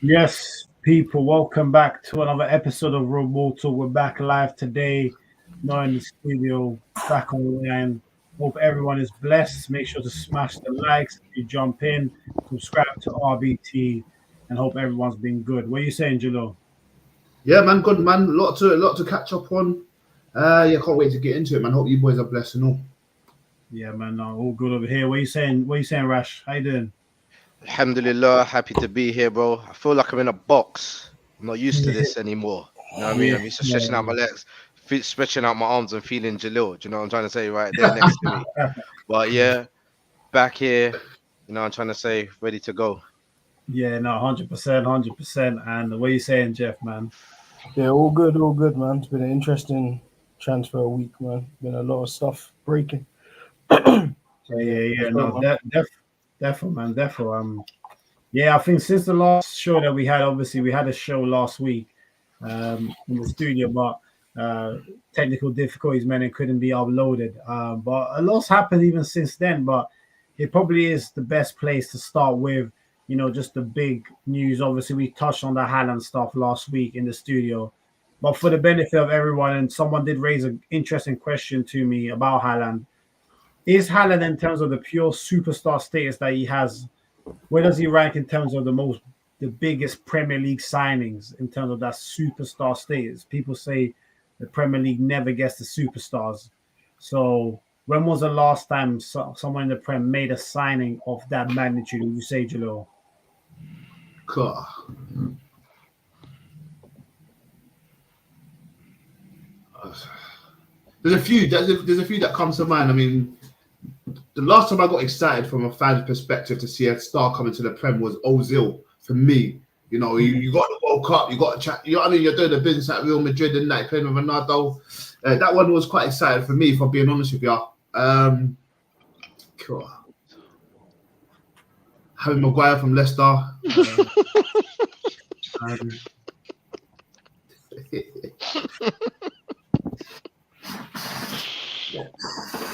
Yes, people, welcome back to another episode of Real Mortal. We're back live today, not in the studio, back online. Hope everyone is blessed. Make sure to smash the likes if you jump in, subscribe to RBT, and hope everyone's been good. What are you saying, Jalo? Yeah, man, good man. Lot to catch up on. Yeah, can't wait to get into it, man. Hope you boys are blessed and all. Yeah, man, no, all good over here. What are you saying? What are you saying, Rash? How you doing? Alhamdulillah, happy to be here, bro. I feel like I'm in a box. I'm not used to Yeah, this anymore. You know what I mean? yeah, I'm used to stretching out yeah. my legs, stretching out my arms and feeling Jalil. Do you know what I'm trying to say right there next to me? But yeah, back here, I'm trying to say ready to go. Yeah, no, 100%, 100%. And what are you saying, Jeff, man? Yeah, all good, man. It's been an interesting transfer week, man. Been a lot of stuff breaking. So yeah, Yeah, let's go, no, man. definitely, man, definitely. Yeah, I think since the last show that we had, obviously we had a show last week in the studio, but technical difficulties meant it couldn't be uploaded. But a lot's happened even since then. But it probably is the best place to start with, just the big news. Obviously, we touched on the Haaland stuff last week in the studio. But for the benefit of everyone, and someone did raise an interesting question to me about Haaland. Is Haaland, in terms of the pure superstar status that he has, where does he rank in terms of the biggest Premier League signings in terms of that superstar status? People say the Premier League never gets the superstars. So when was the last time someone in the Prem made a signing of that magnitude? Would you say, Jalil? God. There's a few that comes to mind. I mean, the last time I got excited from a fan's perspective to see a star coming to the Prem was Ozil for me. You got the World Cup, you got to chat. You know what I mean? You're doing the business at Real Madrid and that playing with Ronaldo. That one was quite exciting for me, if I'm being honest with you. Cool. Harry Maguire from Leicester.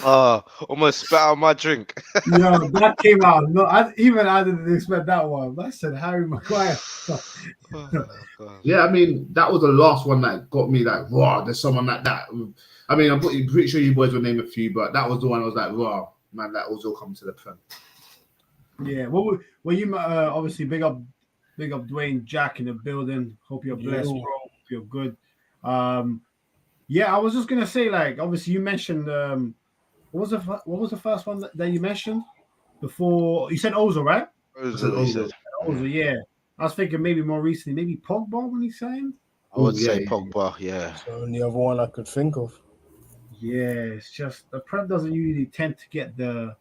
Um, Almost spat out my drink. Yeah, that came out. No, I didn't expect that one. I said Harry Maguire. Oh, God. Yeah, I mean, that was the last one that got me like, wow, there's someone like that. I mean, I'm pretty sure you boys will name a few, but that was the one I was like, wow, man, that was all coming to the Prem. Yeah. Well, you obviously big up Dwayne Jack in the building. Hope you're blessed, bro. Yo. Hope you're good. Yeah, I was just gonna say, like, obviously you mentioned what was the first one that you mentioned before? You said Ozil, right? I said, Ozil, he oh, said. Ozil, yeah. I was thinking maybe more recently, maybe Pogba when he's saying. I would yeah, say yeah. Pogba, yeah. It's the only other one I could think of. Yeah, it's just the Prem doesn't usually tend to get them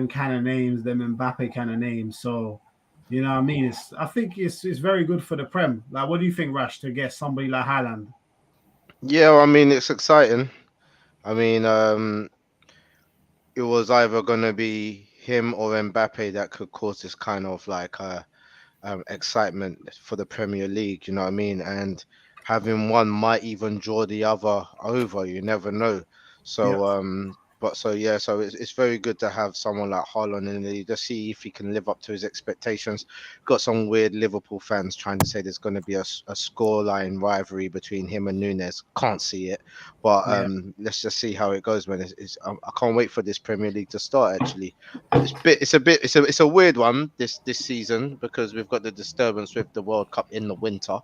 kind of names, them Mbappe kind of names. So, you know what I mean? I think it's very good for the Prem. Like, what do you think, Rash, to get somebody like Haaland? Yeah, I mean, it's exciting. I mean, it was either going to be him or Mbappe that could cause this kind of like excitement for the Premier League. You know what I mean? And having one might even draw the other over. You never know. Yeah. So so it's very good to have someone like Haaland in the league. Just see if he can live up to his expectations. Got some weird Liverpool fans trying to say there's going to be a scoreline rivalry between him and Nunez. Can't see it, but Yeah. let's just see how it goes, man. I can't wait for this Premier League to start. Actually, it's a weird one this season because we've got the disturbance with the World Cup in the winter,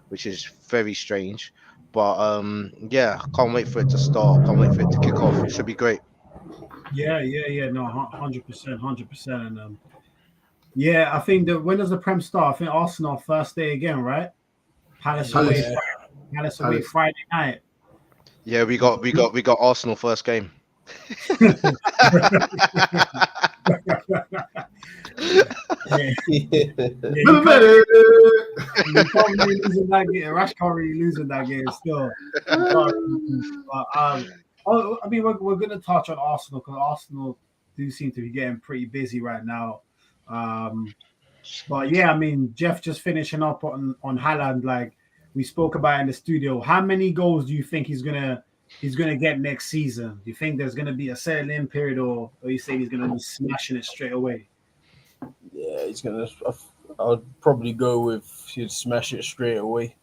which is very strange. But yeah, can't wait for it to start. Can't wait for it to kick off. It should be great. Yeah. No, 100%, 100%. And yeah, I think when does the Prem start? I think Arsenal first day again, right? Palace away, Palace. Palace away Palace. Friday night. Yeah, we got Arsenal first game. Yeah, you can't, Yeah. you can't really lose in that game. Rash can't really lose in that game still. But, I mean, we're going to touch on Arsenal because Arsenal do seem to be getting pretty busy right now. But yeah, I mean, Jeff just finishing up on Haaland, like we spoke about in the studio. How many goals do you think he's gonna get next season? Do you think there's gonna be a settling period, or you say he's gonna be smashing it straight away? Yeah, he's gonna. I'd probably go with he'd smash it straight away,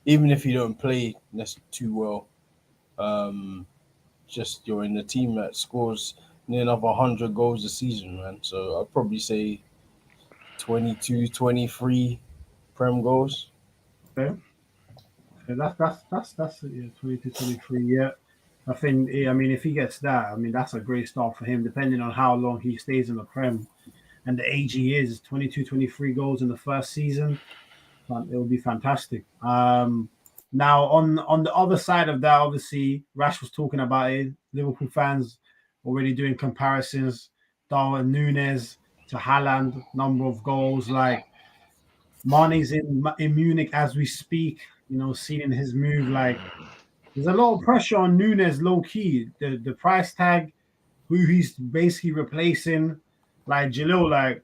even if you don't play too well. Just you're in a team that scores near enough 100 goals a season, man. So I'd probably say 22, 23 Prem goals. Okay. That's yeah, 22, 23. Yeah. I think, I mean, if he gets that, I mean, that's a great start for him, depending on how long he stays in the Prem and the age he is. 22, 23 goals in the first season. It will be fantastic. Now, on the other side of that, obviously, Rash was talking about it. Liverpool fans already doing comparisons. Darwin Nunez to Haaland, number of goals. Like, Mane's in Munich as we speak, seeing his move. Like, there's a lot of pressure on Nunez, low key. The price tag, who he's basically replacing. Like, Jalil, like,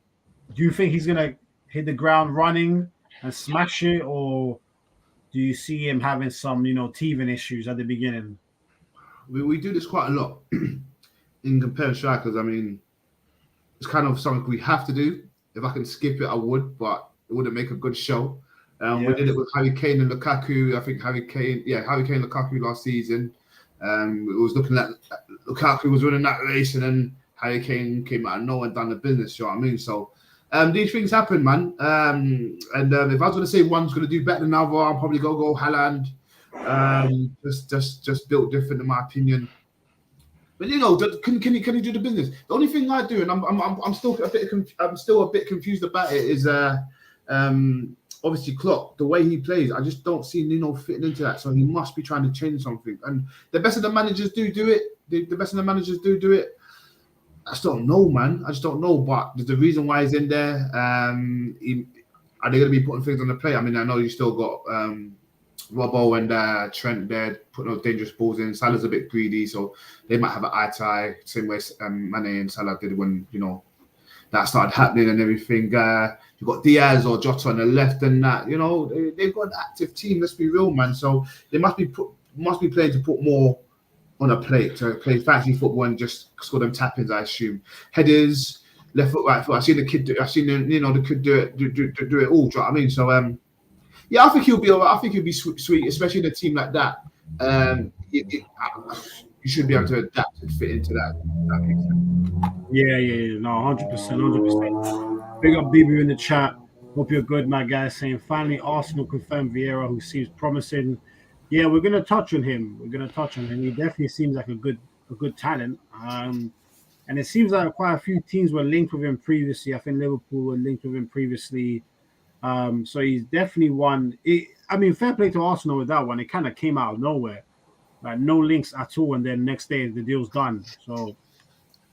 do you think he's gonna hit the ground running and smash it, or do you see him having some, teething issues at the beginning? We do this quite a lot in comparing strikers. I mean, it's kind of something we have to do. If I can skip it, I would, but it wouldn't make a good show. We did it with Harry Kane and Lukaku. I think Harry Kane and Lukaku last season. It was looking like Lukaku was winning that race, and then Harry Kane came out of nowhere and done the business. You know what I mean? So these things happen, man. If I was going to say one's going to do better than another, I'll probably go Haaland. Just built different, in my opinion. But can he do the business? The only thing I do, and I'm still a bit confused about it, is obviously Klopp, the way he plays. I just don't see Nuno fitting into that. So he must be trying to change something. And the best of the managers do it. The best of the managers do it. I just don't know, man. I just don't know. But there's a reason why he's in there. Are they going to be putting things on the plate? I mean, I know you still got Robbo and Trent there putting those dangerous balls in. Salah's a bit greedy, so they might have an eye to eye, same way Mane and Salah did when that started happening and everything. You've got Diaz or Jota on the left and that. They've got an active team. Let's be real, man. So they must be playing to put more on a plate, to play fancy football and just score them tap-ins, I assume. Headers, left foot, right foot. I've seen the kid do it. Do it all. Do you know what I mean? So I think he'll be all right. I think he'll be sweet, especially in a team like that. You should be able to adapt and fit into that. That makes sense. Yeah. No, 100%. Big up BB in the chat. Hope you're good, my guy. Saying finally Arsenal confirmed Vieira, who seems promising. Yeah, we're gonna touch on him. He definitely seems like a good talent. And it seems like quite a few teams were linked with him previously. I think Liverpool were linked with him previously. So he's definitely one. I mean, fair play to Arsenal with that one. It kind of came out of nowhere, like no links at all, and then next day the deal's done. So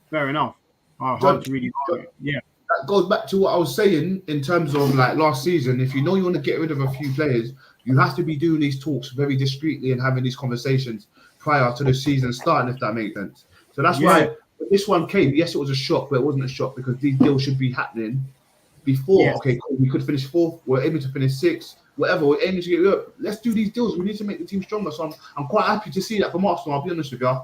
fair enough. Hard to really argue. Yeah. That goes back to what I was saying in terms of like last season. If you want to get rid of a few players, you have to be doing these talks very discreetly and having these conversations prior to the season starting, if that makes sense. So that's why when this one came. Yes, it was a shock, but it wasn't a shock because these deals should be happening before. Yes. Okay, cool. We could finish fourth. We're aiming to finish sixth. Whatever. We're aiming to get. Look, let's do these deals. We need to make the team stronger. So I'm quite happy to see that from Arsenal. I'll be honest with you.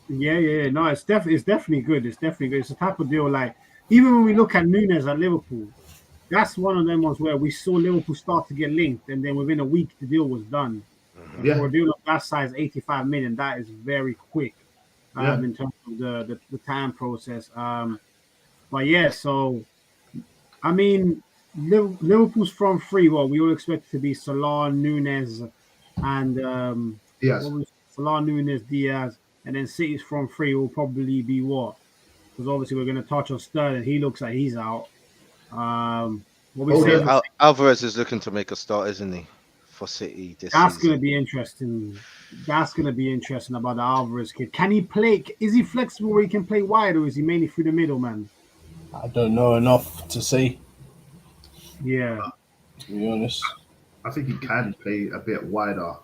Yeah. No, it's definitely good. It's the type of deal like even when we look at Nunez at Liverpool, that's one of them ones where we saw Liverpool start to get linked, and then within a week the deal was done. Yeah. For a deal of that size, 85 million, that is very quick in terms of the time process. But yeah, so I mean, Liverpool's front three. Well, we all expect it to be Salah, Nunez, and Salah, Nunez, Diaz, and then City's front three will probably be what? Because obviously we're going to touch on Sterling. He looks like he's out. Alvarez is looking to make a start, isn't he, for City this season? That's going to be interesting. That's going to be interesting about the Alvarez kid. Can he play? Is he flexible where he can play wide, or is he mainly through the middle, man? I don't know enough to say. Yeah. To be honest, I think he can play a bit wider.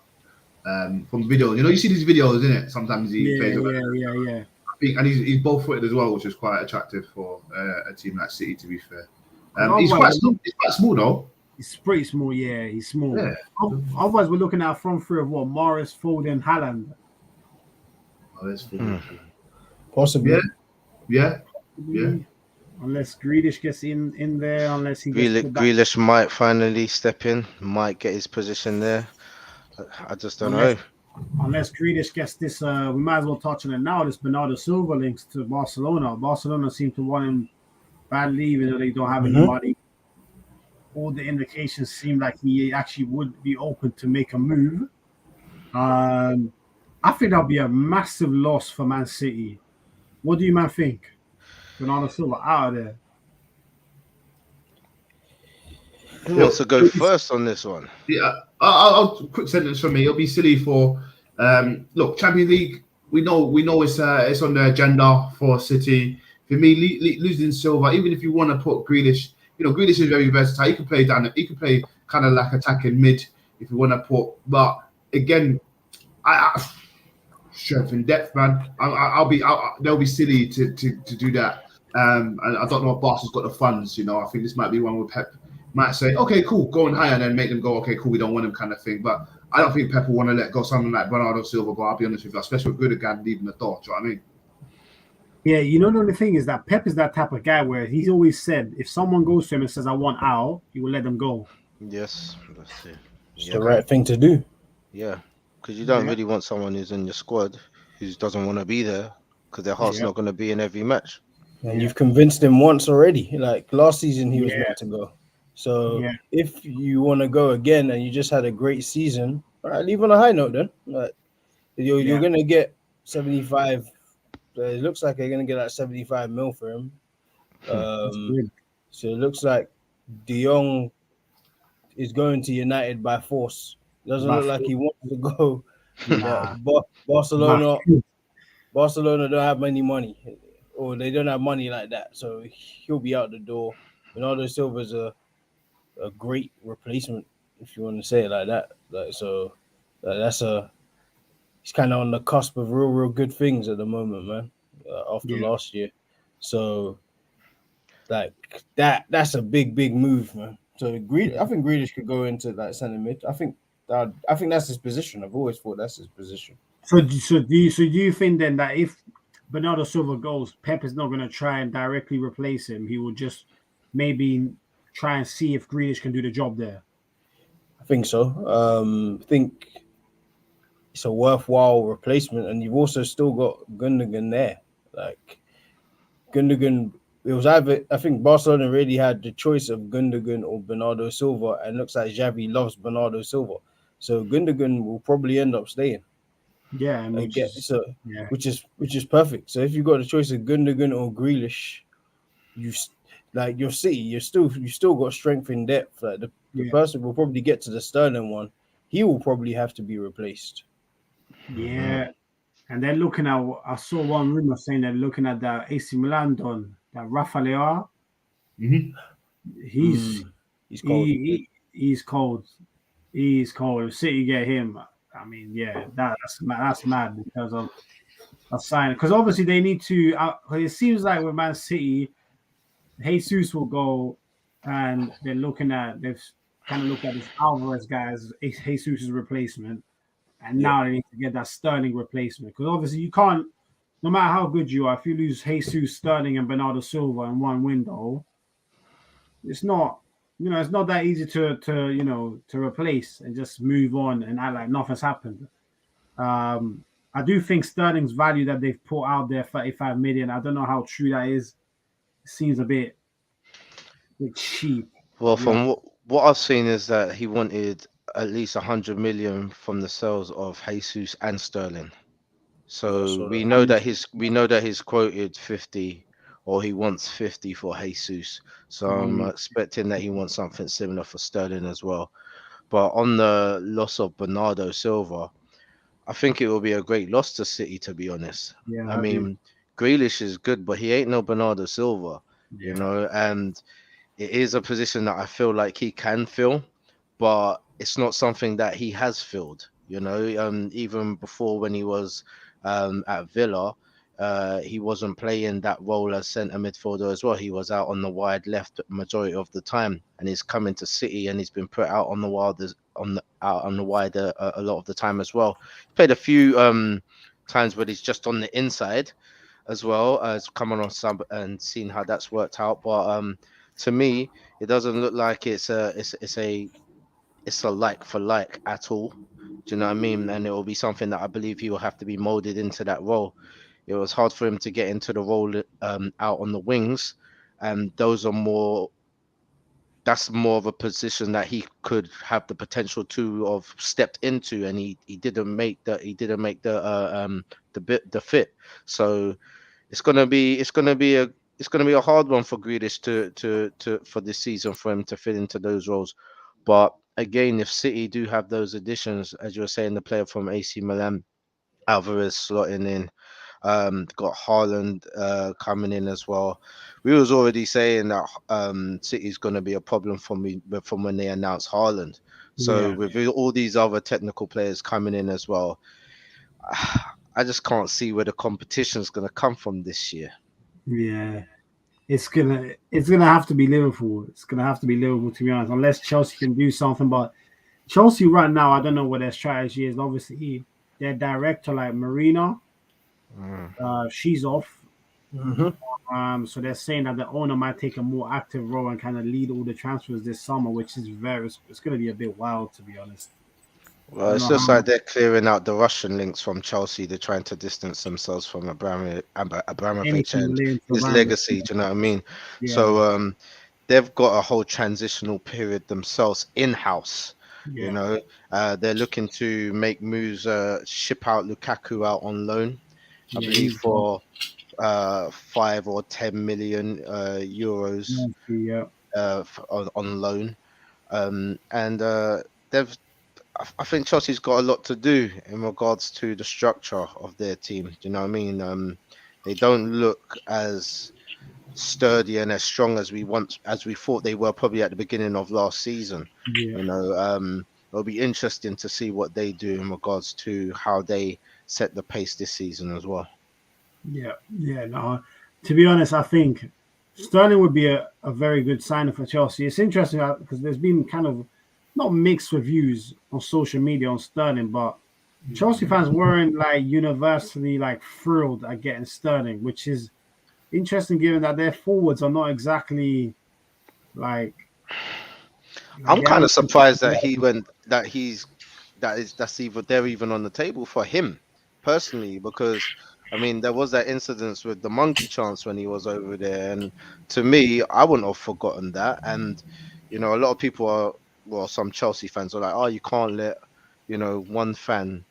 From video, you see these videos, isn't it? Sometimes he plays. Yeah. And he's both-footed as well, which is quite attractive for a team like City, to be fair. He's quite small, though. He's pretty small, yeah. He's small. Yeah. Otherwise, we're looking at a front three of what? Morris, Foden, Haaland. Oh, that's Foden. possibly. Yeah. unless Grealish gets in there, unless he gets put back, Grealish might finally step in, might get his position there. I just don't unless know. unless Grealish gets this. We might as well touch on it now. This Bernardo Silva links to Barcelona. Barcelona seem to want him badly, even though they don't have any Mhm. money. All the indications seem like he actually would be open to make a move. I think that'll be a massive loss for Man City. What do you man think? Bernardo Silva out of there. Who wants It'll, to go it'll be, first on this one? yeah, I'll quick sentence from me. It'll be silly for look, Champions League. We know it's on the agenda for City. For me, losing Silva, even if you want to put Grealish, Grealish is very versatile. He can play down. He can play kind of like attacking mid if you want to put. But again, I strength and depth, man. They'll be silly to do that. And I don't know if Barca's got the funds. I think this might be one where Pep might say, okay, cool, go on higher, and then make them go, okay, cool, we don't want him, kind of thing. But I don't think Pep will want to let go someone like Bernardo Silva. But I'll be honest with you, especially with Gundogan leaving the door. Do you know what I mean? Yeah, the only thing is that Pep is that type of guy where he's always said if someone goes to him and says I want out, he will let them go. Yes, that's it. It's Yeah, the right thing to do. yeah, because you don't Yeah, really want someone who's in your squad who doesn't want to be there because their heart's yeah, not going to be in every match. And yeah, you've convinced him once already. Like last season, he was yeah, meant to go. So yeah, if you want to go again and you just had a great season, all right, leave on a high note then. Like you're yeah. gonna get 75. It looks like they're gonna get like 75 mil for him. That's Um, good. so it looks like De Jong is going to United by force. Doesn't By look like foot. he wants to go. Nah, by Barcelona foot. Barcelona don't have any money, or they don't have money like that, so he'll be out the door. Bernardo Silva's a great replacement, if you want to say it like that. Like so, that's a he's kind of on the cusp of real good things at the moment, man. After Yeah, last year, so like that's a big move, man. So I think Grealish could go into like centre mid. I think that's his position. I've always thought that's his position. So do you think then that if Bernardo Silva goes, Pep is not going to try and directly replace him? He will just maybe try and see if Grealish can do the job there. I think so. I think it's a worthwhile replacement, and you've also still got Gundogan there. Like Gundogan, it was either I think Barcelona really had the choice of Gundogan or Bernardo Silva, and looks like Xavi loves Bernardo Silva, so Gundogan will probably end up staying Yeah, and which again. is So yeah, which is perfect. So if you got the choice of Gundogan or Grealish, you like your City, you still got strength in depth. Like the yeah, person will probably get to the Sterling one. He will probably have to be replaced. Mhm. yeah. And they're looking at. I saw one rumor saying they're looking at that AC Milan don that Raphinha. Mm-hmm. He's He's cold. he's cold. He's cold. If City get him, I mean, yeah, that's mad because of a sign. Because obviously they need to. It seems like with Man City, Jesus will go, and they've kind of looked at this Alvarez guy as Jesus' replacement, and Yeah. now they need to get that Sterling replacement. Because obviously you can't, no matter how good you are, if you lose Jesus, Sterling, and Bernardo Silva in one window, it's not. It's not that easy to replace and just move on and act like nothing's happened. I do think Sterling's value that they've put out there, 35 million. I don't know how true that is. It seems a bit cheap. Well, To be honest. from what I've seen is that he wanted at least 100 million from the sales of Jesus and Sterling. Yeah. So So we know that he's quoted 50 or he wants 50 for Jesus. So I'm Um, expecting that he wants something similar for Sterling as well. But on the loss of Bernardo Silva, I think it will be a great loss to City, to be honest. yeah, I I do. mean, Grealish is good, but he ain't no Bernardo Silva, Yeah, and it is a position that I feel like he can fill, but it's not something that he has filled. Even before when he was at Villa, he wasn't playing that role as centre midfielder as well. He was out on the wide left majority of the time, and he's coming to City and he's been put out on the wild out on the wide a lot of the time as well. He played a few times where he's just on the inside, as well as coming on sub and seeing how that's worked out. But to me, it doesn't look like it's a like for like at all. Do you know what I mean? And it will be something that I believe he will have to be molded into that role. It was hard for him to get into the role out on the wings, and those are more. That's more of a position that he could have the potential to have stepped into, and he didn't make the fit. So it's gonna be a hard one for Grealish to for this season for him to fit into those roles. But again, if City do have those additions, as you were saying, the player from AC Milan, Alvarez slotting in, got Haaland coming in as well. We was already saying that City's going to be a problem for me from when they announced Haaland. So Yeah. with all these other technical players coming in as well, I just can't see where the competition's going to come from this year. Yeah. It's gonna have to be Liverpool. It's gonna have to be Liverpool, to be honest, unless Chelsea can do something. But Chelsea right now, I don't know what their strategy is. Obviously, their director, like Marina, she's off. So they're saying that the owner might take a more active role and kind of lead all the transfers this summer, which is it's going to be a bit wild, to be honest. Well, it's just like they're clearing out the Russian links from Chelsea. They're trying to distance themselves from Abramovich and his legacy. Do you know what I mean? Yeah. So they've got a whole transitional period themselves in-house. Yeah. You know, they're looking to make moves, ship out Lukaku out on loan, I believe for 5 or 10 million euros on loan, and they've. I think Chelsea's got a lot to do in regards to the structure of their team. Do you know what I mean? They don't look as sturdy and as strong as we thought they were probably at the beginning of last season. Yeah. You know, it'll be interesting to see what they do in regards to how they set the pace this season as well. Yeah. No, to be honest, I think Sterling would be a very good signing for Chelsea. It's interesting because there's been kind of not mixed reviews on social media on Sterling, but Chelsea fans weren't like universally like thrilled at getting Sterling, which is interesting given that their forwards are not exactly like. I'm kind of surprised that they're even on the table for him personally, because I mean there was that incident with the monkey chance when he was over there, and to me I wouldn't have forgotten that. And you know, a lot of people some Chelsea fans are like, oh, you can't let one fan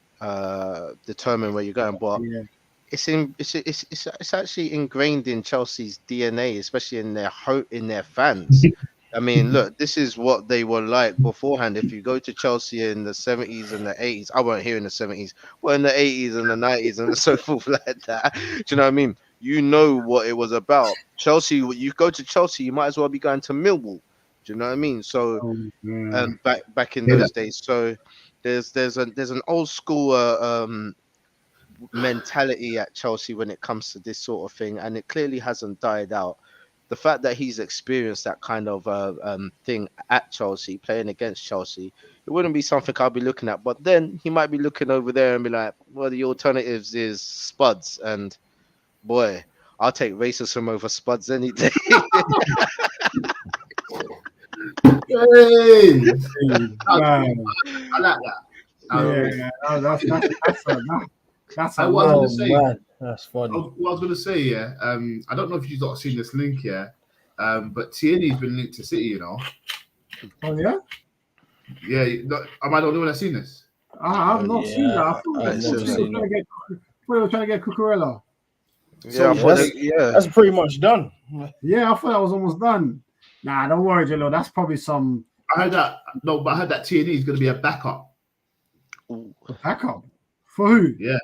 determine where you're going, but it's actually ingrained in Chelsea's DNA, especially in their fans. I mean, look, this is what they were like beforehand. If you go to Chelsea in the 70s and the 80s, I weren't here in the 70s, but in the 80s and the 90s and so forth like that. Do you know what I mean? You know what it was about. Chelsea, you go to Chelsea, you might as well be going to Millwall. Do you know what I mean? So, back in those days, so there's an old school mentality at Chelsea when it comes to this sort of thing, and it clearly hasn't died out. The fact that he's experienced that kind of thing at Chelsea, playing against Chelsea, it wouldn't be something I'd be looking at. But then he might be looking over there and be like, well, the alternatives is Spuds, and boy, I'll take racism over Spuds any day. Hey, I like that. That's what I was going to say. Man, that's funny. What I was going to say, I don't know if you've not seen this link here, but Tierney's been linked to City, you know. Oh yeah. Yeah, am I the only one that's seen this? I've not seen that. I thought we were trying to get Cucurella. Yeah, that's pretty much done. Yeah, I thought that was almost done. Nah, don't worry, Jello. That's probably some. I heard that Tierney is going to be a backup. Backup for who? Yeah.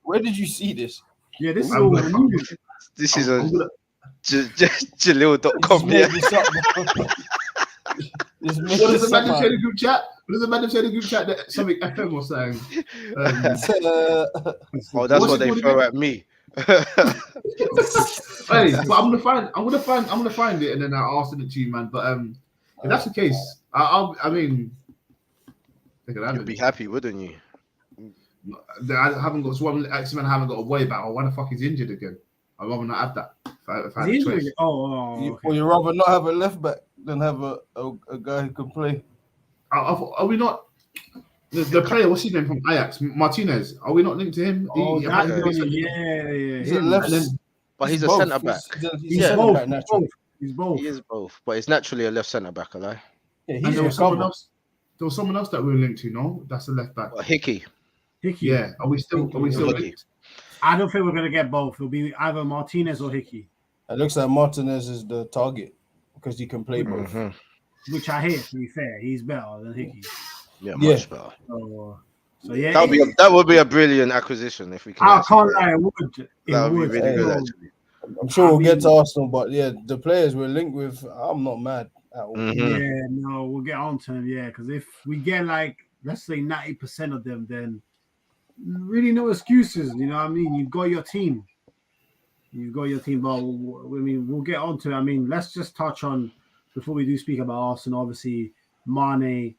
Where did you see this? Yeah, this is all news. This is Jalil.com. What does the man say in the group chat? What does the man say in the group chat that something FM was saying? That's what they throw at me. Hey, but I'm gonna find it and then I'll ask it to you, man. But if that's the case, I mean, you'd be happy, wouldn't you? I haven't got one. X-Men haven't got to worry about. Oh, why the fuck he's injured again? I'd rather not have that. If I had a Is he choice. injured? Oh, okay. Or you rather not have a left back than have a guy who can play. Are we not? The player, what's his name from Ajax? Martinez. Are we not linked to him? Oh, He- that's yeah. one. Yeah. He's a Him. left. And then- But he's a both. centre back. He's Yeah. a centre both. back naturally. He's both. He is both, but he's naturally a left centre back, alive. Yeah, and he's there was someone recovered. else. There was someone else that we were linked to. No, that's the left back. Hickey. Hickey. Yeah. Are we still Hickey. linked? I don't think we're gonna get both. It'll be either Martinez or Hickey, It looks like Martinez is the target because he can play both. Mhm. which I hate. To be fair, he's better than Hickey. Yeah, Yeah. much better. So yeah, That would be a brilliant acquisition if we can. I actually can't get it. lie. It would. That would be really Hey, good, So, actually. I'm sure we'll I get mean- to Arsenal, but yeah, the players we're linked with, I'm not mad at all. Mhm. Yeah, no, we'll get on to them. Yeah, because if we get like, let's say 90% of them, then really no excuses. You know what I mean? You've got your team. But we'll get on to it. I mean, let's just touch on, before we do speak about Arsenal, obviously, Mane,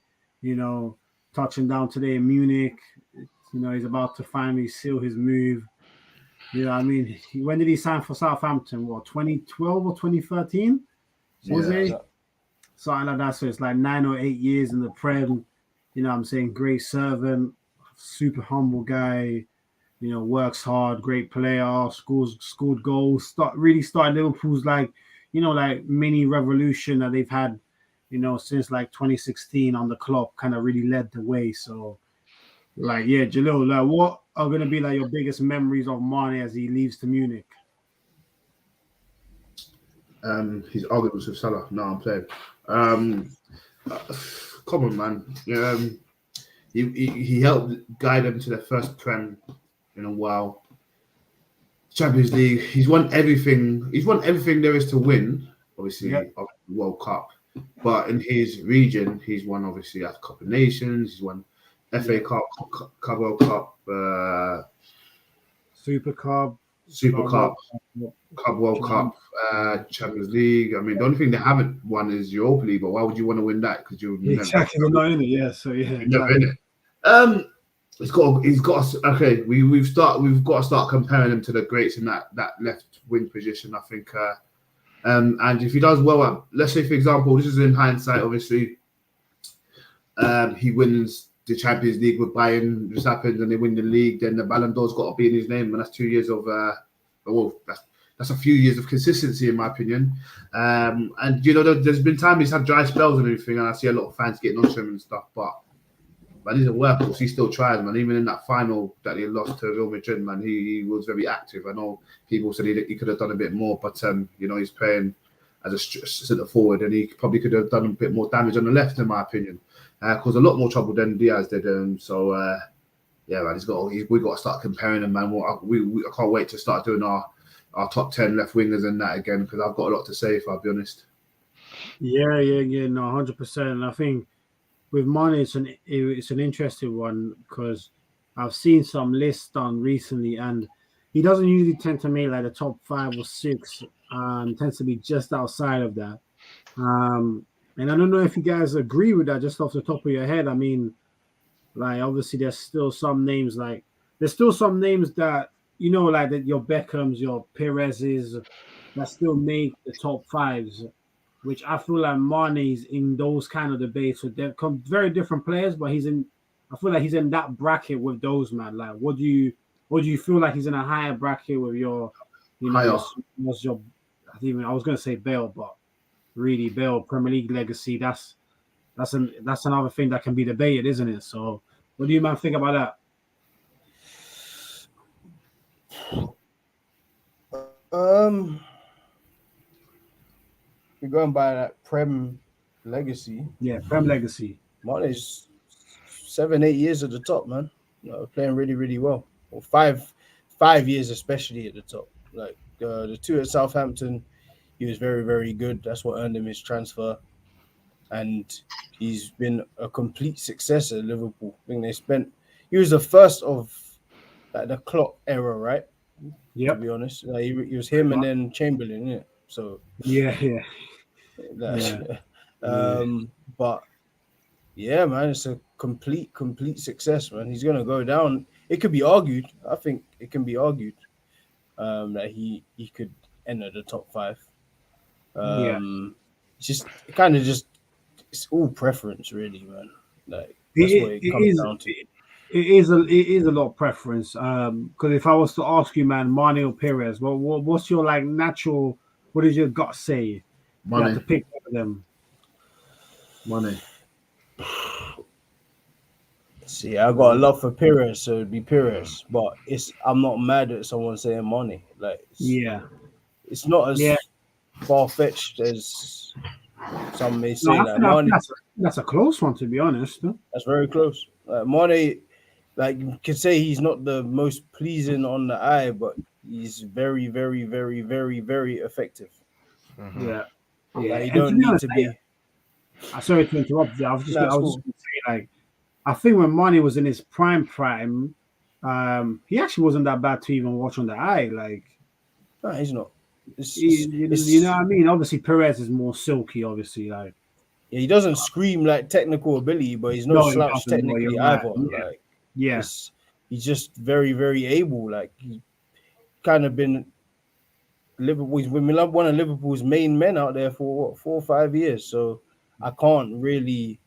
touching down today in Munich. He's about to finally seal his move. You know what I mean? When did he sign for Southampton? What, 2012 or 2013? Was Yeah. it? Something like that. So it's like 9 or 8 years in the Prem. You know what I'm saying? Great servant, super humble guy, works hard, great player, scored goals, really started Liverpool's like mini revolution that they've had, since like 2016 on the clock, kind of really led the way. So Jalil, what are going to be like your biggest memories of Mane as he leaves to Munich? His arguments with Salah. No, I'm playing. Come on, man. He helped guide them to their first Prem in a while. Champions League. He's won everything. He's won everything there is to win. Obviously, of the World Cup. But in his region, he's won obviously the Cup of Nations. He's won FA Cup, World Cup, Super Cup, Club World Cup, Champions League. I mean, the only thing they haven't won is Europa League. But why would you want to win that? Because you're exactly, we're not in it. Yeah, so yeah, you're never in it. He's got. Okay, we've got to start comparing him to the greats in that left wing position. I think. And if he does well at, let's say for example, this is in hindsight, obviously. He wins the Champions League with Bayern. This happens, and they win the league. Then the Ballon d'Or's got to be in his name, and that's 2 years of. That's a few years of consistency, in my opinion. And there's been times he's had dry spells and everything, and I see a lot of fans getting onto him and stuff. But he's a workhorse. He still tries, man. Even in that final that he lost to Real Madrid, man, he was very active. I know people said he could have done a bit more, but he's playing as a centre forward, and he probably could have done a bit more damage on the left, in my opinion. Caused a lot more trouble than Diaz did. Man, we got to start comparing them, man. I can't wait to start doing our top 10 left wingers and that again, because I've got a lot to say, if I'll be honest. Yeah, no, 100%. I think with Mane, it's an interesting one because I've seen some lists done recently, and he doesn't usually tend to make like the top 5 or 6. Tends to be just outside of that. And I don't know if you guys agree with that, just off the top of your head. I mean, like obviously there's still some names that like that your Beckhams, your Perez's that still make the top 5s, which I feel like Mane's in those kind of debates. So they're very different players, but I feel like he's in that bracket with those, man. Like, what do you feel like he's in a higher bracket with your, Higher. I was gonna say Bale, but really Bale Premier League legacy. That's another thing that can be debated, isn't it? So, what do you man think about that? We're going by that Prem legacy. Yeah, Prem legacy. Mane's 7-8 years at the top, man. Playing really, really well. Or 5 years, especially at the top. Like the 2 at Southampton, he was very, very good. That's what earned him his transfer. And he's been a complete success at Liverpool. I think he was the first of like the Klopp era, right? Yeah. To be honest, like, he was him and then Chamberlain, yeah. So yeah. but Yeah, man, it's a complete success, man. He's gonna go down. It could be argued. I think it can be argued that he could enter the top five. Yeah, It's just kind of just it's all preference, really, man. Like that's what it, it it comes is. down to. It is a lot of preference. Because if I was to ask you, man, Mane or Perez, what's your like natural? What does your gut say? If you have to Money, pick one of them. money. See, I got a love for Pires, so it'd be Pires. But I'm not mad at someone saying money. Like Yeah, it's not yeah. as far fetched as some may No, say. I Like think money, that's a close one to be honest. Huh? that's very close. Money, like you could say he's not the most pleasing on the eye, but he's very, very, very, very, very effective. Mhm. Yeah, Like yeah. you And to don't be need honest, to be. I sorry to interrupt you. That's I was just cool. going to say like I think when Mane was in his prime, he actually wasn't that bad to even watch on the eye. Like No, he's not. It's it's, you know it's what I mean? Obviously, Perez is more silky. Obviously, like yeah, he doesn't scream like technical ability, but he's no no, he slouch doesn't. No, you're technically right. either. Yeah, Like yeah, it's he's just very, very able. Like he kind of been Liverpool. He's been one of Liverpool's main men out there for what, 4 or 5 years. So I can't really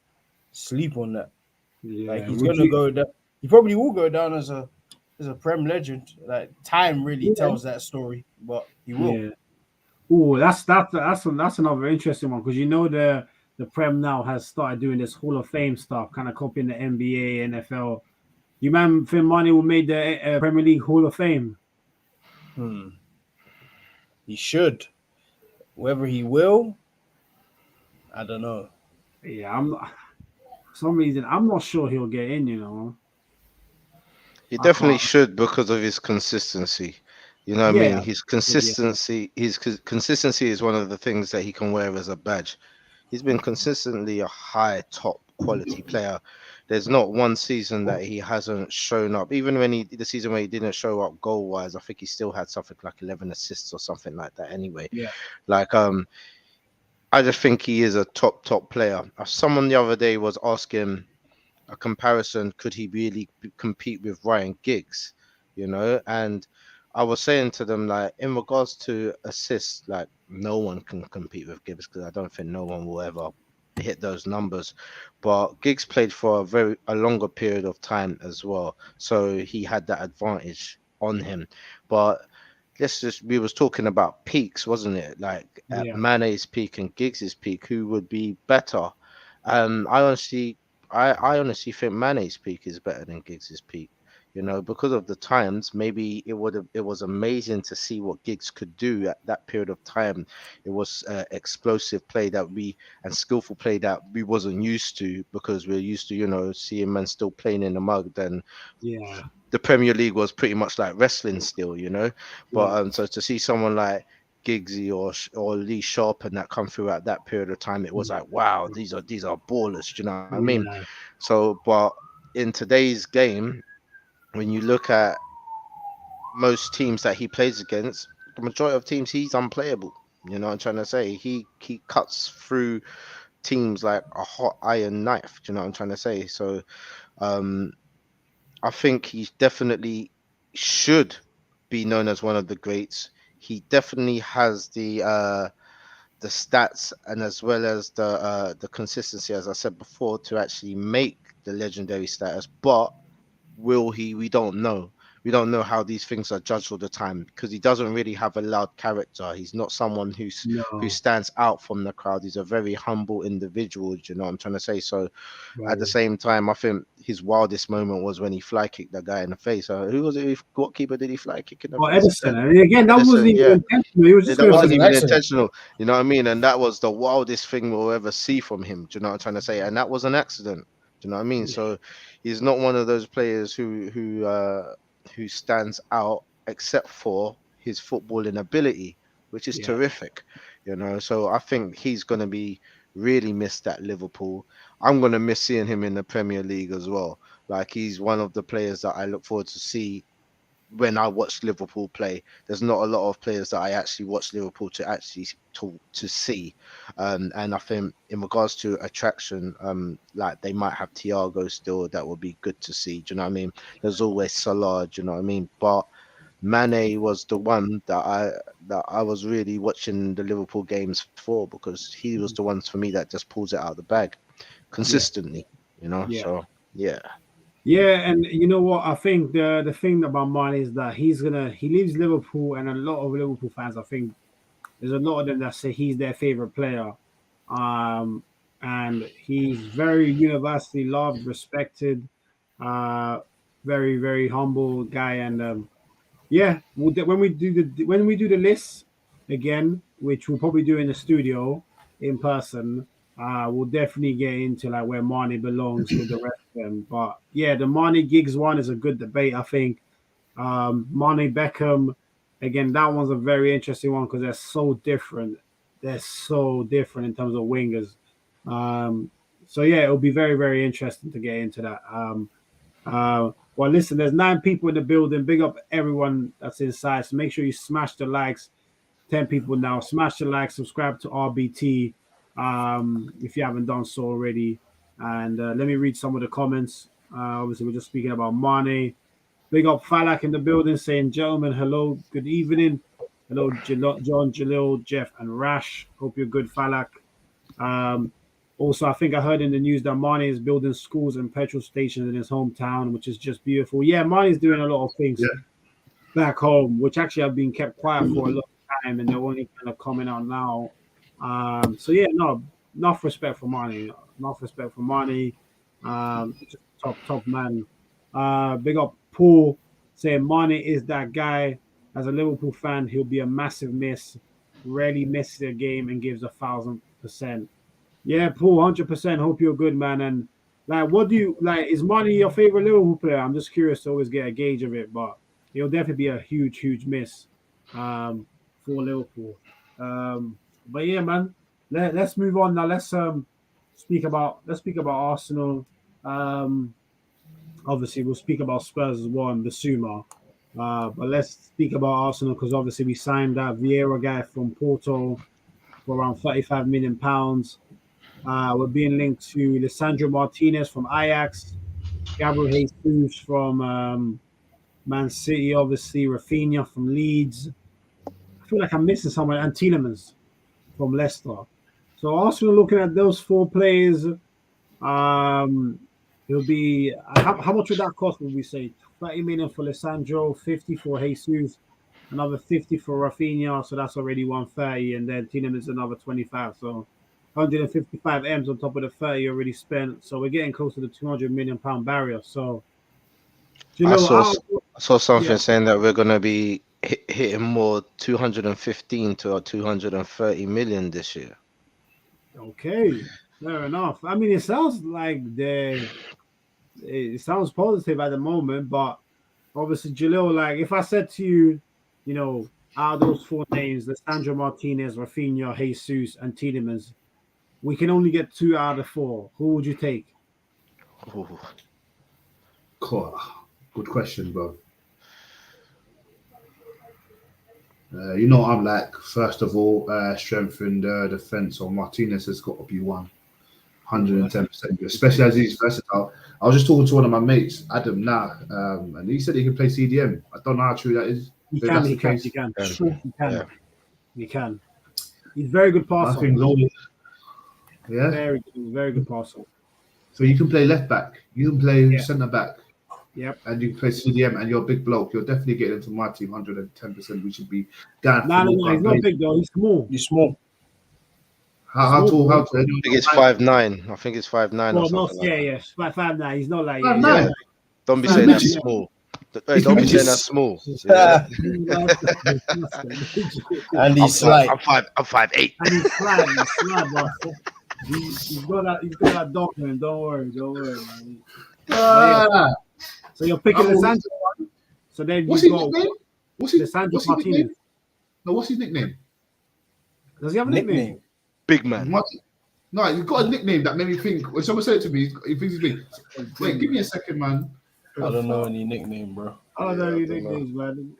sleep on that. Like yeah. he's Would gonna you? go down. He probably will go down as a Prem legend. Like time really Yeah, tells that story, but he will. yeah. Oh, that's another interesting one because you know the Prem now has started doing this Hall of Fame stuff, kind of copying the NBA, NFL. You man, Finn Money will made the Premier League Hall of Fame. Hmm. He should. Whether he will, I don't know. Yeah, I'm not, for some reason I'm not sure he'll get in. You know, He I definitely can't. should because of his consistency. You know what I mean? Yeah, His yeah, consistency, consistency is one of the things that he can wear as a badge. He's been consistently a high top quality player. There's not one season that he hasn't shown up. Even when the season where he didn't show up goal wise, I think he still had something like 11 assists or something like that. Anyway, yeah, like I just think he is a top player. Someone the other day was asking a comparison, could he really compete with Ryan Giggs, and I was saying to them, like, in regards to assists, like, no one can compete with Gibbs because I don't think no one will ever hit those numbers, but Giggs played for a longer period of time as well, so he had that advantage on him. But we was talking about peaks, wasn't it? Like at yeah, Mane's peak and Giggs's peak, who would be better? I honestly, I honestly think Mane's peak is better than Giggs's peak. Because of the times, maybe it was amazing to see what Giggs could do at that period of time. It was explosive play and skillful play that we wasn't used to because we're used to, seeing men still playing in the mud. Then yeah, the Premier League was pretty much like wrestling still. But yeah, so to see someone like Giggsy or Lee Sharp and that come through at that period of time, it was yeah, like, wow, these are ballers. Do you know what I mean? yeah, So, but in today's game, when you look at most teams that he plays against, the majority of teams he's unplayable. You know what I'm trying to say? He cuts through teams like a hot iron knife. Do you know what I'm trying to say? So um I think he definitely should be known as one of the greats. He definitely has the stats and as well as the consistency, as I said before, to actually make the legendary status. But will he? We don't know. We don't know how these things are judged all the time because he doesn't really have a loud character. He's not someone who no, stands out from the crowd. He's a very humble individual. Do you know what I'm trying to say? So at the right. same time, I think his wildest moment was when he fly kicked that guy in the face. Who was it? What keeper did he fly kick in the Well, face Edison, again? and again, that wasn't Edison, even yeah. intentional. He was just That going to That was wasn't an even accident. intentional. You know what I mean? And that was the wildest thing we'll ever see from him. Do you know what I'm trying to say? And that was an accident. Do you know what I mean? yeah, So he's not one of those players who stands out except for his footballing ability, which is yeah, terrific. So I think he's gonna be really missed at Liverpool. I'm gonna miss seeing him in the Premier League as well. Like he's one of the players that I look forward to see when I watch Liverpool play. There's not a lot of players that I actually watch Liverpool to see. And I think in regards to attraction, like they might have Thiago still. That would be good to see. Do you know what I mean? There's always Salah. Do you know what I mean? But Mane was the one that I was really watching the Liverpool games for, because he was the one for me that just pulls it out of the bag consistently. You know, Yeah. so yeah. Yeah, and you know what? I think the thing about Mane is that he leaves Liverpool, and a lot of Liverpool fans, I think there's a lot of them that say he's their favorite player. And he's very universally loved, respected, uh, very, very humble guy. And yeah, when we do the list again, which we'll probably do in the studio in person, we'll definitely get into like where Mane belongs with the rest of them. But yeah, the Mane Giggs one is a good debate, I think. Mane Beckham, again, that one's a very interesting one because they're so different. They're so different in terms of wingers. So yeah, it'll be very, very interesting to get into that. Well, listen, there's 9 people in the building. Big up everyone that's inside. So make sure you smash the likes. 10 people now. Smash the like, subscribe to RBT if you haven't done so already. And let me read some of the comments. Obviously, we're just speaking about Mane. Big up Falak in the building saying, gentlemen, hello, good evening. Hello, John, Jalil, Jeff, and Rash. Hope you're good, Falak. Also, I think I heard in the news that Mane is building schools and petrol stations in his hometown, which is just beautiful. Yeah, Mane is doing a lot of things back home, which actually have been kept quiet for a long time, and they're only kind of coming out now. So yeah, no, enough respect for Mane. Enough respect for Mane. Just top man. Big up Paul saying Mane is that guy. As a Liverpool fan, he'll be a massive miss. Rarely misses a game and gives 1,000%. Yeah, Paul, 100%. Hope you're good, man. And like, what do you like? Is Mane your favorite Liverpool player? I'm just curious to always get a gauge of it, but he'll definitely be a huge, huge miss for Liverpool. But yeah, man, let's move on now. Let's speak about Arsenal. Obviously, we'll speak about Spurs as well and Basuma. But let's speak about Arsenal because obviously we signed that Vieira guy from Porto for around £35 million. We're being linked to Lisandro Martinez from Ajax, Gabriel Jesus from Man City, obviously Raphinha from Leeds. I feel like I'm missing someone, and Tielemans from Leicester. So Arsenal looking at those 4 players. It'll be how much would that cost? Would we say 30 million for Lisandro, 50 for Jesus, another 50 for Raphinha, so that's already 130, and then Tielemans another 25. So 155 M's on top of the 30 already spent. So we're getting close to the £200 million barrier. So I saw something saying that we're gonna be hitting more 215 to 230 million this year. Okay, fair enough. I mean, it sounds like it sounds positive at the moment, but obviously, Jalil, like if I said to you, you know, out of those 4 names, Lisandro Martinez, Raphinha, Jesus, and Tielemans, we can only get 2 out of 4. Who would you take? Ooh. Cool. Good question, bro. I'm like, first of all, strengthen the defense. So Martinez has got to be 110%, especially as he's versatile. I was just talking to one of my mates, Adam, and he said he can play CDM. I don't know how true that is. He can. He's very good passer. Yeah. Very good passer. So you can play left back, you can play centre back. Yep. And you can play CDM, and you're a big bloke. You're definitely getting into my team 110%. We should be down. No, he's not big though. He's small. He's small. How tall? I think it's 5'9". I think it's 5'9" or something. Yeah. 5'9". He's not like 5'9". Don't be saying that's small. Hey, don't be saying that's small. Yeah. And he's slight. I'm 5'8". And he's slight, bro. He's got that dog in him. Don't worry, man. So you're picking Lisandro one. So then what's you his go. Nickname? Lisandro Martinez. No, what's his nickname? Does he have a nickname? Big man. No, you've got a nickname that made me think. When someone said it to me, he thinks he's big. Wait, give me a second, man. I don't know any nickname, bro. I don't know Yeah, I your don't know. nicknames, man.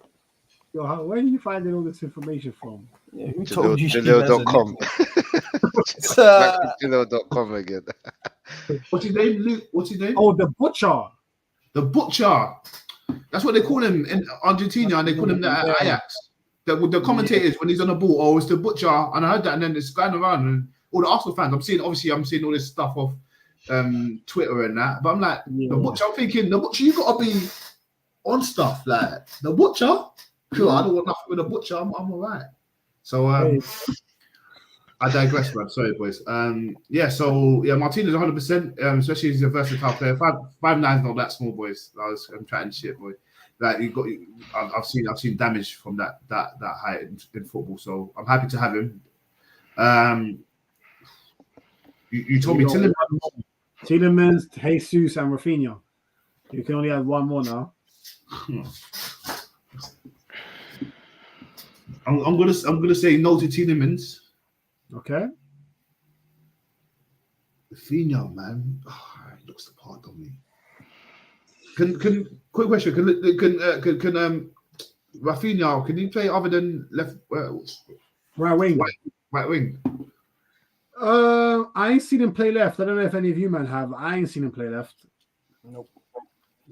Yo, where are you finding all this information from? Yeah, who told you she has a Jalil.com. Back to Jalil.com again. What's his name? Luke? What's his name? Oh, the butcher. The Butcher. That's what they call him in Argentina, and they call him the Ajax. The commentators when he's on the ball, oh, it's the Butcher, and I heard that, and then it's going around, and all the Arsenal fans. I'm seeing all this stuff off Twitter and that, but I'm like, the Butcher. I'm thinking, the Butcher, you gotta be on stuff like the Butcher. Sure, I don't want nothing with the Butcher. I'm all right. So I digress, man. Sorry, boys. Martinez 100%. Especially he's a versatile player. 5'9" is not that small, boys. I'm chatting shit, boy. Like I've seen damage from that height in football. So I'm happy to have him. You told me Tielemans, Jesus, and Raphinha. You can only have one more now. I'm gonna say no to Tielemans. Okay. Raphinha, man, he looks the part on me. Quick question? Can Raphinha? Can he play other than left? Right wing. Right wing. I ain't seen him play left. I don't know if any of you man have. I ain't seen him play left. Nope.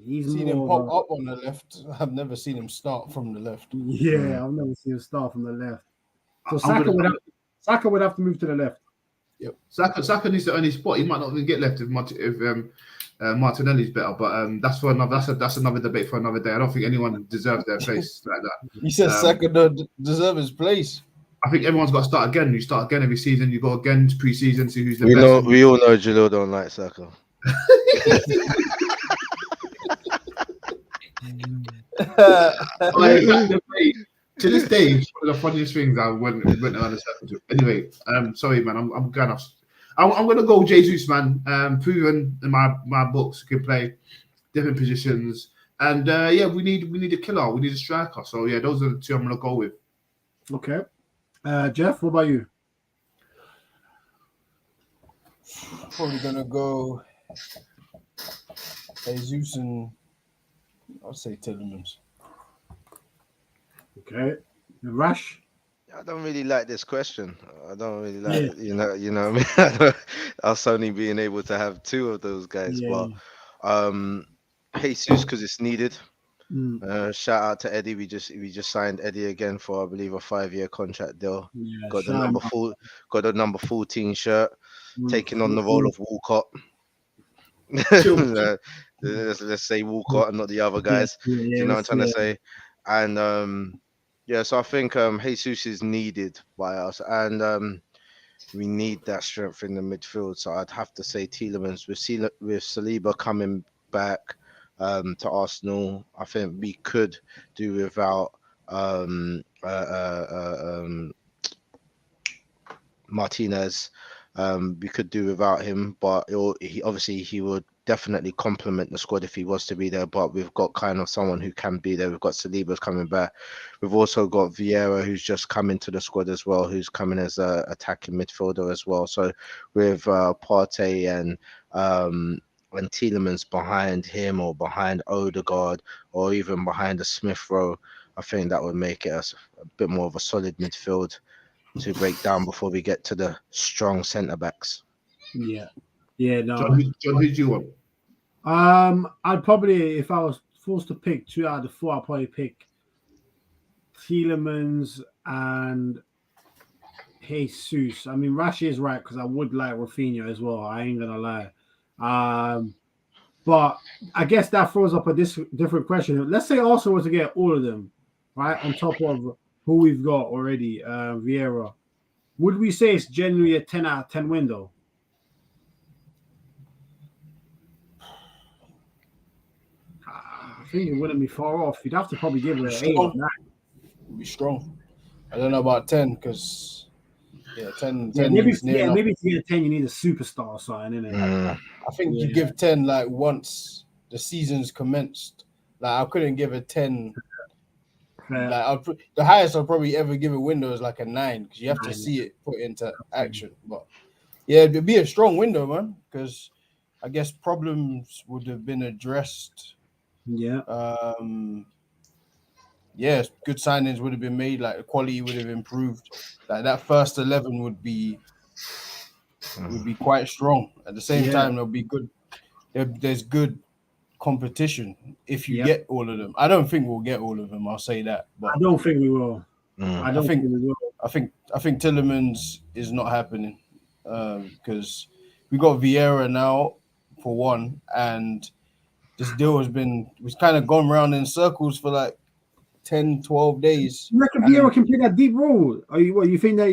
He's seen him more pop up on the left. I've never seen him start from the left. Yeah, I've never seen him start from the left. So Saka would have to move to the left. Yep. Saka needs to earn his spot. He might not even get left if Martinelli's better, but that's another debate for another day. I don't think anyone deserves their place like that. He said Saka don't deserve his place. I think everyone's got to start again. You start again every season. You go again to pre-season, see who's the best. We all know Jalil don't like Saka. To this day, it's one of the funniest things I went around the circle. Anyway, sorry, man. I'm going off. I'm gonna go Jesus, man. Proven in my books, can play different positions, and we need a killer. We need a striker. So yeah, those are the two I'm gonna go with. Okay, Jeff, what about you? Probably gonna go Jesus and I'll say Tielemans. Okay, Rash. I don't really like this question. I don't really like you know what I mean. Us only being able to have two of those guys, but Jesus because it's needed. Shout out to Eddie. We just signed Eddie again for I believe a 5-year contract deal. Yeah, got the number 14 shirt, taking on the role of Walcott. Let's say Walcott and not the other guys. You know what I'm trying to say? And so I think Jesus is needed by us, and we need that strength in the midfield. So I'd have to say Tielemans with Saliba coming back to Arsenal. I think we could do without Martinez. We could do without him, but he would definitely complement the squad if he was to be there. But we've got kind of someone who can be there. We've got Saliba's coming back. We've also got Vieira, who's just come into the squad as well, who's coming as a attacking midfielder as well. So with Partey and Tielemans behind him, or behind Odegaard, or even behind the Smith Rowe, I think that would make it a bit more of a solid midfield to break down before we get to the strong centre backs. No. John, who do you want? I'd probably, if I was forced to pick 2 out of the 4, I'd probably pick Tielemans and Jesus. I mean, Rash is right because I would like Raphinha as well. I ain't gonna lie. But I guess that throws up a different question. Let's say Arsenal was to get all of them, right, on top of who we've got already, Vieira. Would we say it's generally a 10 out of 10 window? I think it wouldn't be far off. You'd have to probably give it an 8 or 9. It'd be strong. I don't know about 10 because 10 maybe to get a 10 you need a superstar or something, innit? I think you give 10 like once the season's commenced. Like I couldn't give a 10. Like the highest I'll probably ever give a window is like a 9 because you have to see it put into action. But yeah, it'd be a strong window, man, because I guess problems would have been addressed. Yeah. yes, good signings would have been made. Like the quality would have improved. Like that first 11 would be quite strong. At the same Yeah, time, there'll be good. There's good competition if you yeah. get all of them. I don't think we'll get all of them. I'll say that, I but don't think we will. Mm. I I don't think think we will. I think Tillemans is not happening because we got Vieira now for one, and this deal we've kind of gone around in circles for like 10, 12 days, You reckon and Vieira then can play that deep role? Are you what? You think that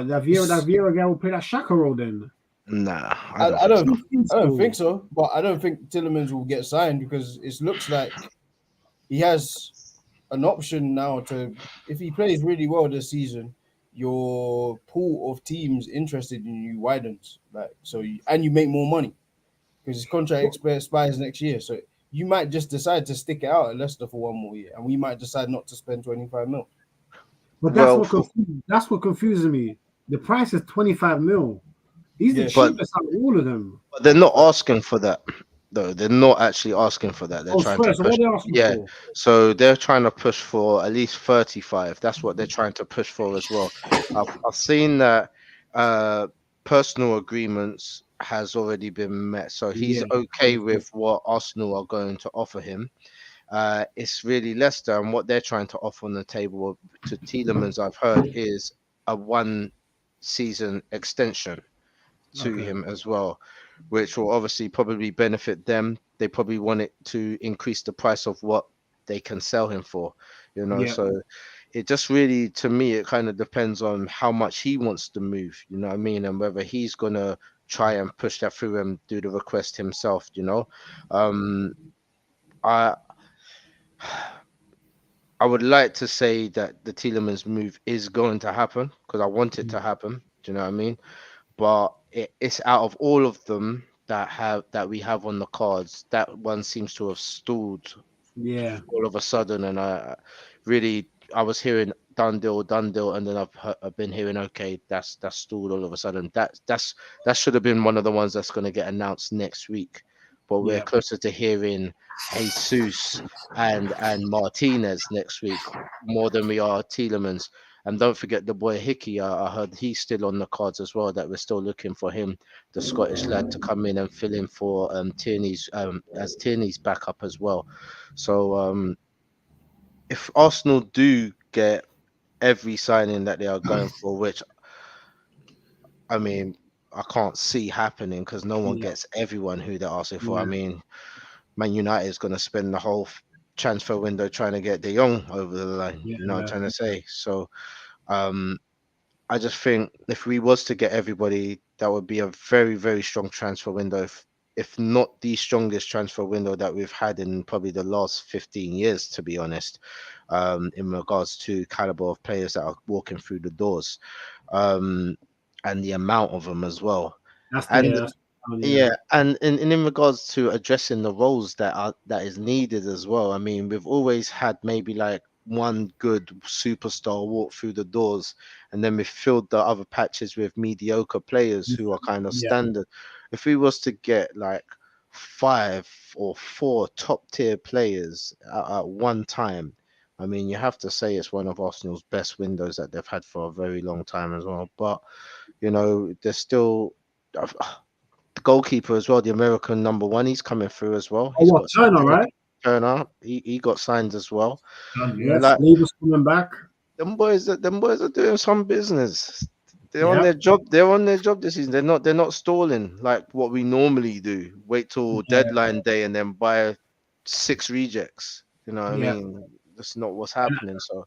that it's, Vieira guy will play that Shaka role then? Nah, I I, don't I think so. don't I don't So, think so, but I don't think Tillemans will get signed because it looks like he has an option now to, if he plays really well this season, your pool of teams interested in you widens. Like so, and you make more money because his contract expires next year. So you might just decide to stick it out at Leicester for one more year, and we might decide not to spend 25 mil. but Well, that's what confuses me. The price is 25 mil. He's the Yeah, but cheapest out of all of them. they're not asking for that, though. They're not actually asking for that. They're Oh, trying to swear. So push. what are they asking Yeah, for? so they're trying to push for at least 35. That's what they're trying to push for as well. I've seen that personal agreements has already been met, so he's Yeah. okay with what Arsenal are going to offer him. It's really Leicester, and what they're trying to offer on the table to Tielemans, I've heard, is a one-season extension to Okay. him as well, which will obviously probably benefit them. They probably want it to increase the price of what they can sell him for, you know. Yeah. So it just really, to me, it kind of depends on how much he wants to move, you know what I mean, and whether he's gonna try and push that through and do the request himself, you know. Um, I I would like to say that the Tielemans move is going to happen because I want it to happen. Do you know what I mean? But it's out of all of them that we have on the cards, that one seems to have stalled Yeah. all of a sudden, and I was hearing done deal, and then I've been hearing okay, that's stalled all of a sudden. That should have been one of the ones that's going to get announced next week, but we're Yeah. closer to hearing Jesus and Martinez next week more than we are Tielemans. And don't forget the boy Hickey. I heard he's still on the cards as well. That we're still looking for him, the Scottish lad, to come in and fill in for Tierney's as Tierney's backup as well. So if Arsenal do get every signing that they are going for, which I mean I can't see happening because no one Yeah. gets everyone who they're asking for. I Yeah. mean, Man United is going to spend the whole transfer window trying to get De Jong over the line. Yeah. You know what I'm trying to say? So um, I just think if we was to get everybody, that would be a very, very strong transfer window. If not the strongest transfer window that we've had in probably the last 15 years, to be honest, in regards to caliber of players that are walking through the doors, and the amount of them as well. That's the And yeah. Yeah. yeah, and in regards to addressing the roles that is needed as well. I mean, we've always had maybe like one good superstar walk through the doors, and then we filled the other patches with mediocre players who are kind of Yeah. standard. If we was to get like 5 or 4 top tier players at one time, I mean, you have to say it's one of Arsenal's best windows that they've had for a very long time as well. But you know, there's still the goalkeeper as well, the American number one. He's coming through as well. Oh, He's what got signed. Turner, right? Turner. He got signed as well. You know, Yes. like Labour's coming back. them boys are doing some business. They're on Yeah. their job. They're on their job this season. They're not stalling like what we normally do. Wait till Yeah. deadline day and then buy 6 rejects. You know what I Yeah. mean? That's not what's happening. So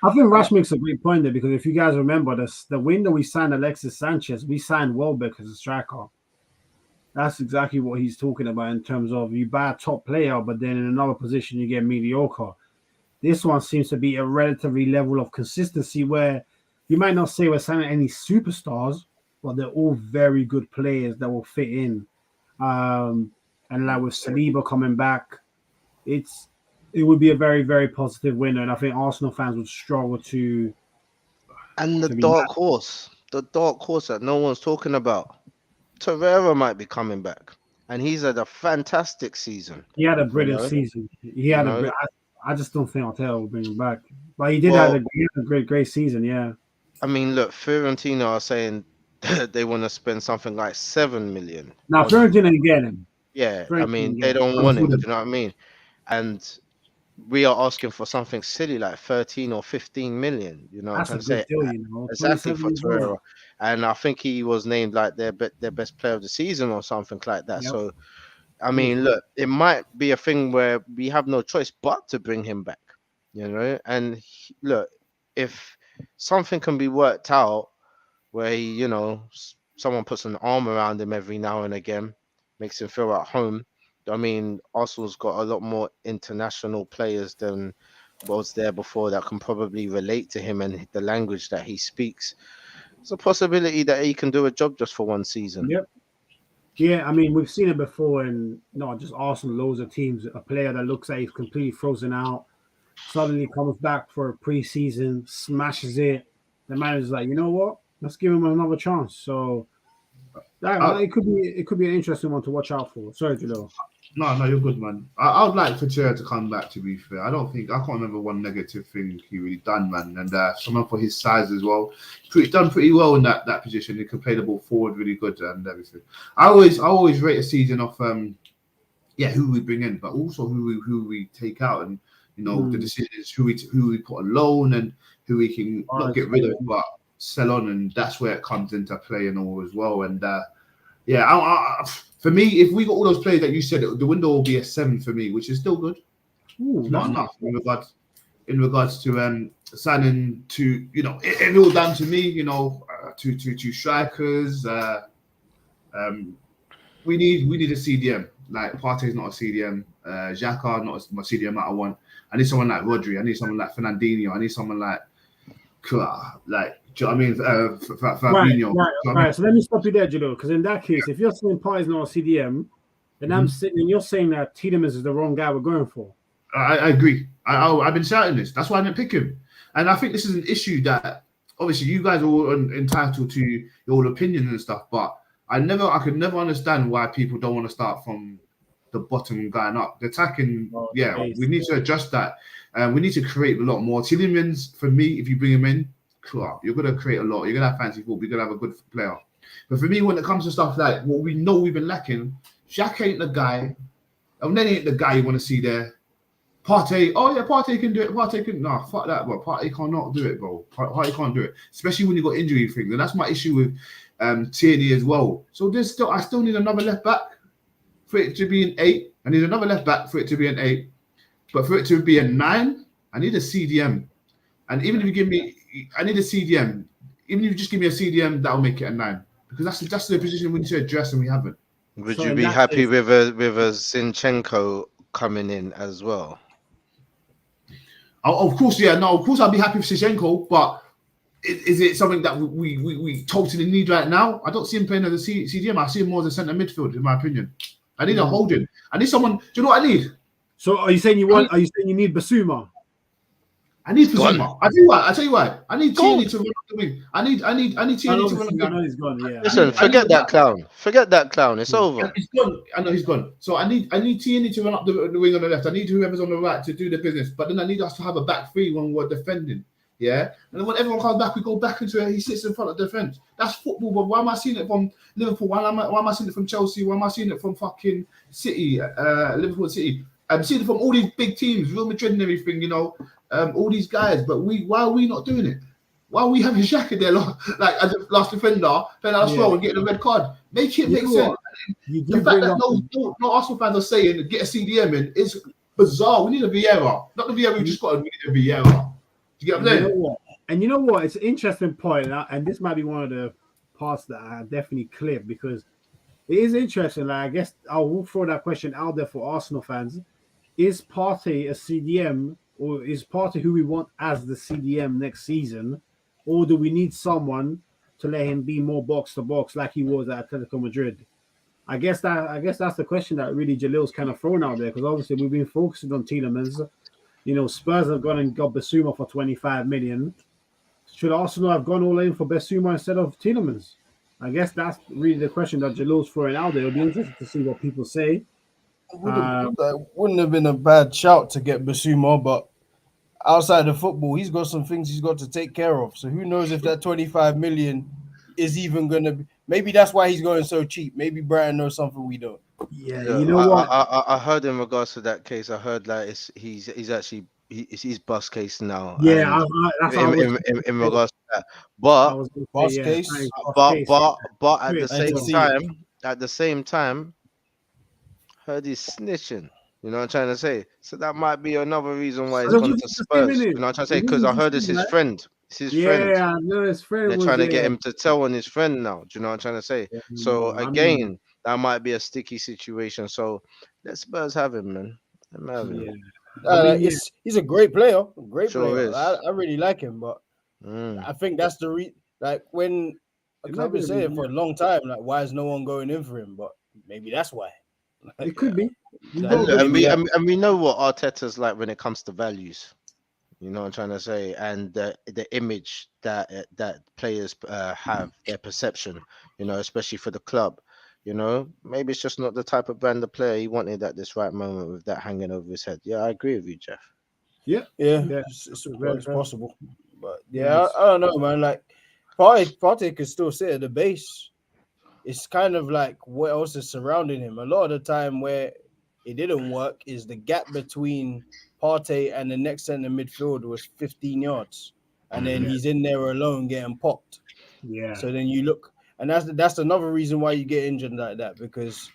I think Rash makes a great point there because if you guys remember this, the window we signed Alexis Sanchez, we signed Welbeck as a striker. That's exactly what he's talking about in terms of you buy a top player, but then in another position you get mediocre. This one seems to be a relatively level of consistency where you might not say we're signing any superstars, but they're all very good players that will fit in. And like with Saliba coming back, it would be a very, very positive winner. And I think Arsenal fans would struggle and to be the dark horse that no one's talking about. Torreira might be coming back, and he's had a fantastic season. he had a You brilliant know, season. He you had know, I just don't think Arteta will bring him back. But he did have a great season. Yeah. I mean, look, Fiorentina are saying they want to spend something like 7 million. Now Fiorentina ain't getting him. Yeah, I Fiorentina mean, ain't they getting him. don't want it. Do you know what I mean? And we are asking for something silly like 13 or 15 million. You know, That's I'm a trying to good say deal, you know. exactly 27 for years old. Torreira. And I think he was named like their best player of the season or something like that. Yep. So, I mean, look, it might be a thing where we have no choice but to bring him back. You know, and look, if something can be worked out where he, you know, someone puts an arm around him every now and again, makes him feel at home. I mean, Arsenal's got a lot more international players than was there before that can probably relate to him and the language that he speaks. It's a possibility that he can do a job just for one season. Yep. Yeah, I mean, we've seen it before in not just Arsenal, loads of teams. A player that looks like he's completely frozen out suddenly comes back for a preseason, smashes it. The manager's like, you know what? Let's give him another chance. So it could be an interesting one to watch out for. Sorry, Jalil. No, you're good, man. I would like for Chair to come back. To be fair, I can't remember one negative thing he really done, man. And someone for his size as well, done pretty well in that position. He can play the ball forward really good and everything. I always rate a season off who we bring in, but also who we take out, and you know the decisions who we put on loan and who we can not get rid of but sell on, and that's where it comes into play and all as well. And for me, if we got all those players that you said, the window will be a 7 for me, which is still good. It's not enough in regards to signing to, you know, it all down to me, you know, to strikers. We need a CDM. Like Partey's not a CDM. Xhaka not a CDM that I want. I need someone like Rodri. I need someone like Fernandinho. I need someone like do you know what I mean? Fabinho. Right. So let me stop you there, Jalil, because in that case, if you're saying Partey's not a CDM, then I'm sitting and you're saying that Tielemans is the wrong guy we're going for. I agree. I've been shouting this. That's why I didn't pick him. And I think this is an issue that obviously you guys are all entitled to your opinion and stuff, but I could never understand why people don't want to start from the bottom and going up. The attacking, we need to adjust that. We need to create a lot more. Tielemans, for me, if you bring him in, you're going to create a lot. You're going to have fancy football. You're going to have a good player. But for me, when it comes to stuff like what we know we've been lacking, Shaq ain't the guy. And then ain't the guy you want to see there. Partey, Partey can do it. Partey can, fuck that, bro. Partey cannot do it, bro. Partey can't do it, especially when you got injury things. And that's my issue with Tierney as well. So I still need another left back for it to be an 8. I need another left back for it to be an 8. But for it to be a 9, I need a CDM. And even if you give me, I need a CDM. Even if you just give me a CDM, that'll make it a 9. Because that's the position we need to address, and we haven't. Would you be happy with a Zinchenko coming in as well? Of course, yeah. No, of course I'll be happy with Zinchenko, but is it something that we totally need right now? I don't see him playing as a CDM. I see him more as a centre midfield, in my opinion. I need a holding. I need someone. Do you know what I need? So are you saying you need Basuma? I need Basuma. I tell you why. I need Tierney to run up the wing. I need Tierney to run up the wing. I know he's gone. Yeah. Listen, forget that clown. Forget that clown. It's over. He's gone. I know he's gone. So I need Tierney to run up the wing on the left. I need whoever's on the right to do the business. But then I need us to have a back three when we're defending. Yeah. And then when everyone comes back, we go back into it. He sits in front of the defense. That's football. But why am I seeing it from Liverpool? Why am I seeing it from Chelsea? Why am I seeing it from fucking City, Liverpool City? I'm seeing it from all these big teams, Real Madrid and everything, you know, all these guys. But why are we not doing it? Why are we having Xhaka there, like as a last defender, playing out slow and getting a red card? Make it make sense. The fact that no Arsenal fans are saying get a CDM in is bizarre. We need a Vieira, not the Vieira we just got. We need a Vieira. Do you get what I'm saying? And you know what? It's an interesting point, and this might be one of the parts that I definitely clip because it is interesting. Like I guess I will throw that question out there for Arsenal fans. Is Partey a CDM, or is Partey who we want as the CDM next season, or do we need someone to let him be more box to box like he was at Atletico Madrid? I guess that's the question that really Jalil's kind of thrown out there because obviously we've been focusing on Tielemans. You know, Spurs have gone and got Basuma for 25 million. Should Arsenal have gone all in for Basuma instead of Tielemans? I guess that's really the question that Jalil's throwing out there. It'll be interesting to see what people say. Wouldn't have been a bad shout to get Basuma, but outside of football, he's got some things he's got to take care of. So who knows if that 25 million is even going to be. Maybe that's why he's going so cheap. Maybe Brian knows something we don't. Yeah, Yeah, you know what? I heard in regards to that case. I heard like he's actually it's his bus case now, Yeah, and that's what I was. in regards to that. I But was gonna Boss say, yeah, case. boss case. at Do the it same still. time, heard he's snitching. You know what I'm trying to say? So that might be another reason why he's Don't gone you to think the same, Spurs. You innit? know what I'm trying to say? It Because I wasn't heard just it's him, his right? friend. It's his friend. Yeah, no, his friend They're was trying to get yeah. him to tell on his friend now. Do you know what I'm trying to say? So I mean, again, that might be a sticky situation. So let Spurs have him, man. Let 'em have him. yeah. I mean, yeah, He's a great player. Great Sure player. is. I really like him, but Mm. I think that's the like when because I've been another saying reason, for a long time, like why is no one going in for him? But maybe that's why. it could be. You And, got look, good. and we know what Arteta's like when it comes to values. You know what I'm trying to say, and the image that players have, their perception. You know, especially for the club. You know, maybe it's just not the type of brand of player he wanted at this right moment with that hanging over his head. Yeah, I agree with you, Jeff. Yeah, Yeah, yeah, it's possible. But yeah, yes. I don't know, man. Like Partey could still sit at the base. It's kind of like what else is surrounding him. A lot of the time where it didn't work is the gap between Partey and the next centre midfield was 15 yards. And then he's in there alone getting popped. Yeah, So then you look, and that's another reason why you get injured like that, because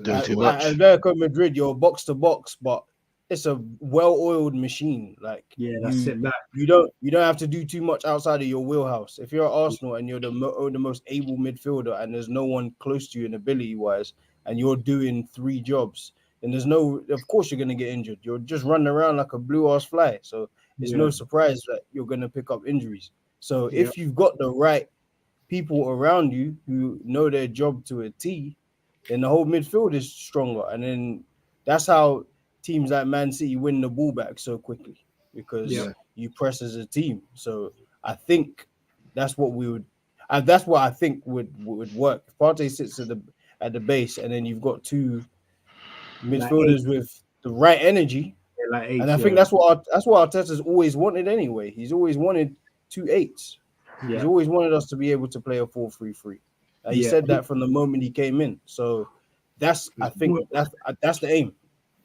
Doing too at much. Atletico Madrid, you're box to box, but it's a well-oiled machine. Like yeah. That's it. Back. you don't have to do too much outside of your wheelhouse. If you're at Arsenal and you're the most able midfielder and there's no one close to you in ability-wise, and you're doing 3 jobs, then of course you're gonna get injured. You're just running around like a blue-ass fly. So it's Yeah, no surprise that you're gonna pick up injuries. So yeah, if you've got the right people around you who know their job to a T, then the whole midfield is stronger. And then that's how teams like Man City win the ball back so quickly, because yeah. you press as a team. So I think that's what we would, and that's what I think would work. If Partey sits at the base, and then you've got 2 Like midfielders with the right energy, like and eight. I think Yeah, that's what Arteta's always wanted anyway. He's always wanted 2 8s. He's yeah, always wanted us to be able to play a 4-3-3. He yeah. said that from the moment he came in. So I think that's the aim.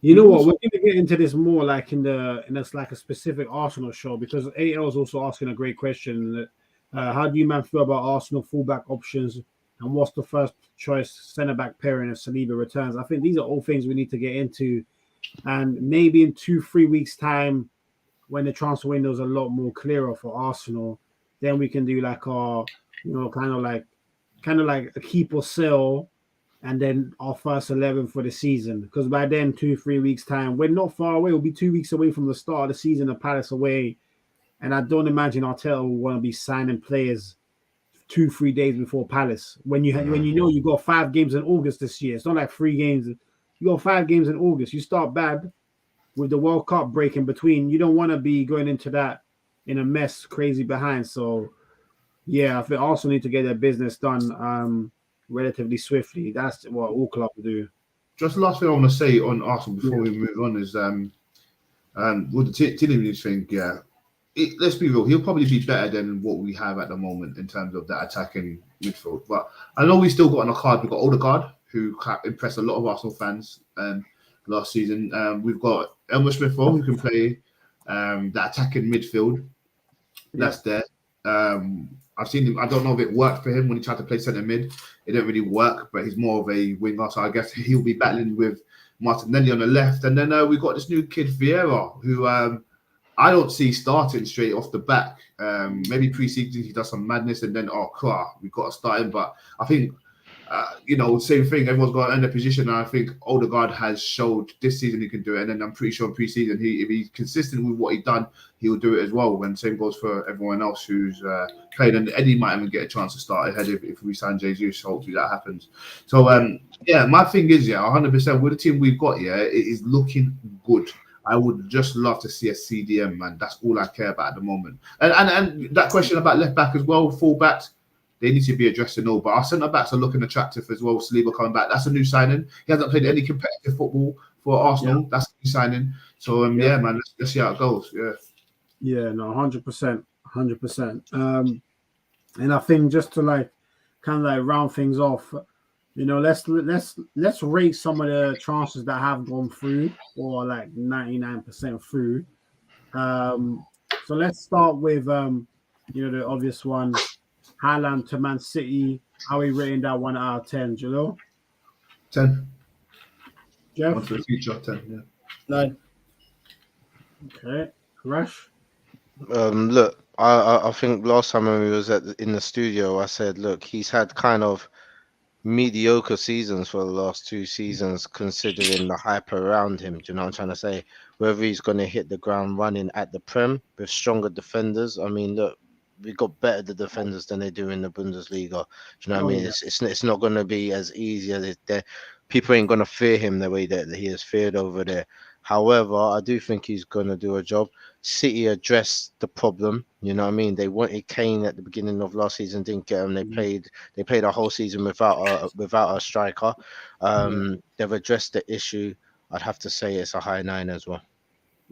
You know what? We're going to get into this more like in this like a specific Arsenal show, because AL is also asking a great question. How do you man feel about Arsenal fullback options, and what's the first choice centre back pairing if Saliba returns? I think these are all things we need to get into, and maybe in 2-3 weeks time, when the transfer window is a lot more clearer for Arsenal, then we can do like our, kind of like a keep or sell, and then our first 11 for the season. Because by then, 2-3 weeks time, we're not far away. We'll be 2 weeks away from the start of the season, the Palace away, and I don't imagine Arteta will want to be signing players 2-3 days before Palace. When you know you got 5 games in August this year, it's not like 3 games. You got 5 games in August. You start bad with the World Cup break in between. You don't want to be going into that in a mess, crazy behind. So yeah, I think Arsenal need to get their business done relatively swiftly. That's what all clubs do. Just last thing I want to say on Arsenal before we move on is with the Tillemans thing, yeah. Let's be real, he'll probably be better than what we have at the moment in terms of that attacking midfield. But I know we still got on a card, we've got Odegaard, who impressed a lot of Arsenal fans last season. We've got Elmer Smith who can play that attacking midfield. That's there. I've seen him. I don't know if it worked for him when he tried to play centre mid. It didn't really work, but he's more of a winger. So I guess he'll be battling with Martinelli on the left. And then we've got this new kid, Vieira, who I don't see starting straight off the back. Maybe pre-season he does some madness and then, we've got to start him. But I think, same thing. Everyone's got to end their position. And I think Odegaard has showed this season he can do it. And then I'm pretty sure in pre-season, if he's consistent with what he's done, he'll do it as well. And same goes for everyone else who's played. And Eddie might even get a chance to start ahead if we sign Jesus. Hopefully that happens. So, my thing is, 100% with the team we've got, it is looking good. I would just love to see a CDM, man. That's all I care about at the moment. And that question about left back as well, full backs, they need to be addressed and all. But our centre backs are looking attractive as well. Saliba coming back, that's a new signing. He hasn't played any competitive football for Arsenal. That's a new signing. So yeah, man, let's see how it goes. Yeah, no, 100%, 100%. And I think just to like kind of like round things off, you know, let's rate some of the transfers that have gone through or like 99% through. So let's start with you know, the obvious one, Haaland to Man City. How are we rating that 1 out of 10, Jalil? 10. Jeff? One for the future, 10. Yeah. 9. Okay. Rush? Look, I think last time when we was in the studio, I said, look, he's had kind of mediocre seasons for the last 2 seasons, considering the hype around him. Do you know what I'm trying to say? Whether he's going to hit the ground running at the Prem with stronger defenders. I mean, look, we got better the defenders than they do in the Bundesliga. Do you know what I mean? It's not going to be as easy as it. People ain't going to fear him the way that he is feared over there. However, I do think he's going to do a job. City addressed the problem. You know what I mean? They wanted Kane at the beginning of last season, didn't get him. They played a whole season without a striker. They've addressed the issue. I'd have to say it's a high 9 as well.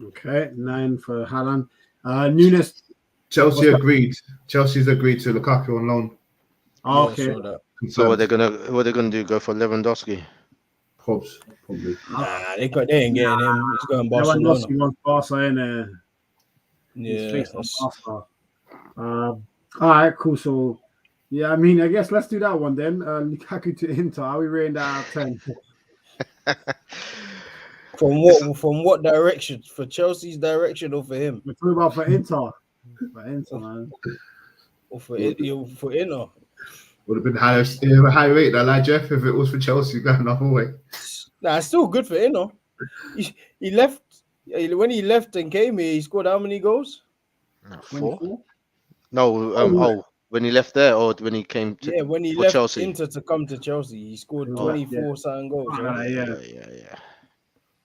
Okay, 9 for Haaland. Nunez. Chelsea agreed. Chelsea's agreed to Lukaku on loan. Oh, okay. So what they're gonna do? Go for Lewandowski? Probably. Nah, they ain't getting him. He's going Barcelona. Lewandowski wants Barca in there. Yeah. All right, cool. So, yeah, I mean, I guess let's do that one then. Lukaku to Inter. Are we rating that out of 10? From what direction? For Chelsea's direction or for him? We're talking about for Inter. For Inter, man. Or for Inter? Would have been high rate, that like Jeff, if it was for Chelsea going the whole way. Nah, it's still good for Inter. He left when he left and came here. He scored how many goals? 4. No, when he left there or when he came to when he left Chelsea. Inter to come to Chelsea, he scored 24 something goals. Right?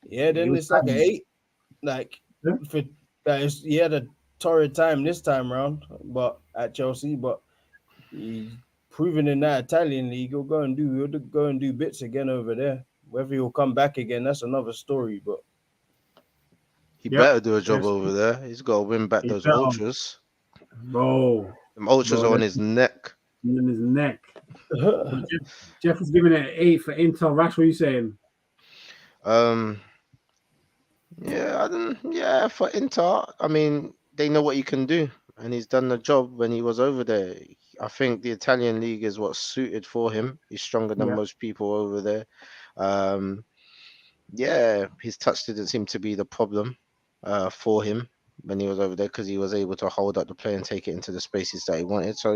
Yeah, then it's like an 8. Like for that, he had a torrid time this time around, but at Chelsea, but he's proven in that Italian league he'll go and do bits again over there. Whether he'll come back again, that's another story. But he better do a job over there. He's got to win back those ultras. Bro, them ultras are on his neck. On his neck. Jeff is giving it an 8 for Inter. Rash, what are you saying? For Inter, I mean, they know what he can do, and he's done the job when he was over there. I think the Italian league is what's suited for him. He's stronger than most people over there. His touch didn't seem to be the problem for him when he was over there because he was able to hold up the play and take it into the spaces that he wanted. So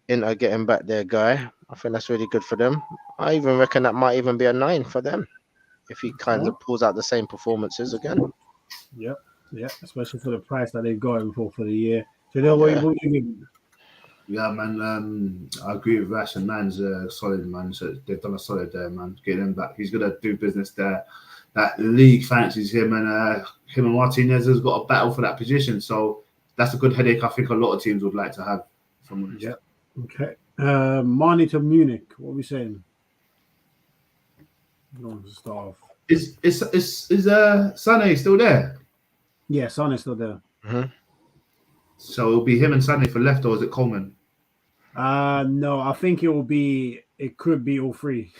Inter getting back their guy, I think that's really good for them. I even reckon that might even be a 9 for them if he kind of pulls out the same performances again. Yep, especially for the price that they've got him for the year. So what you think? Yeah, man. I agree with Rash, and 9's solid, man. So they've done a solid there, man. Getting him back, he's gonna do business there. That league fancies him, and Martinez has got a battle for that position. So that's a good headache. I think a lot of teams would like to have. Yeah. Okay. Mane to Munich. What are we saying? Going to start off. Is Sané still there? Yeah, Sané's still there. Mm-hmm. So it'll be him and Sané for left, or is it Coleman? No, I think it could be all three.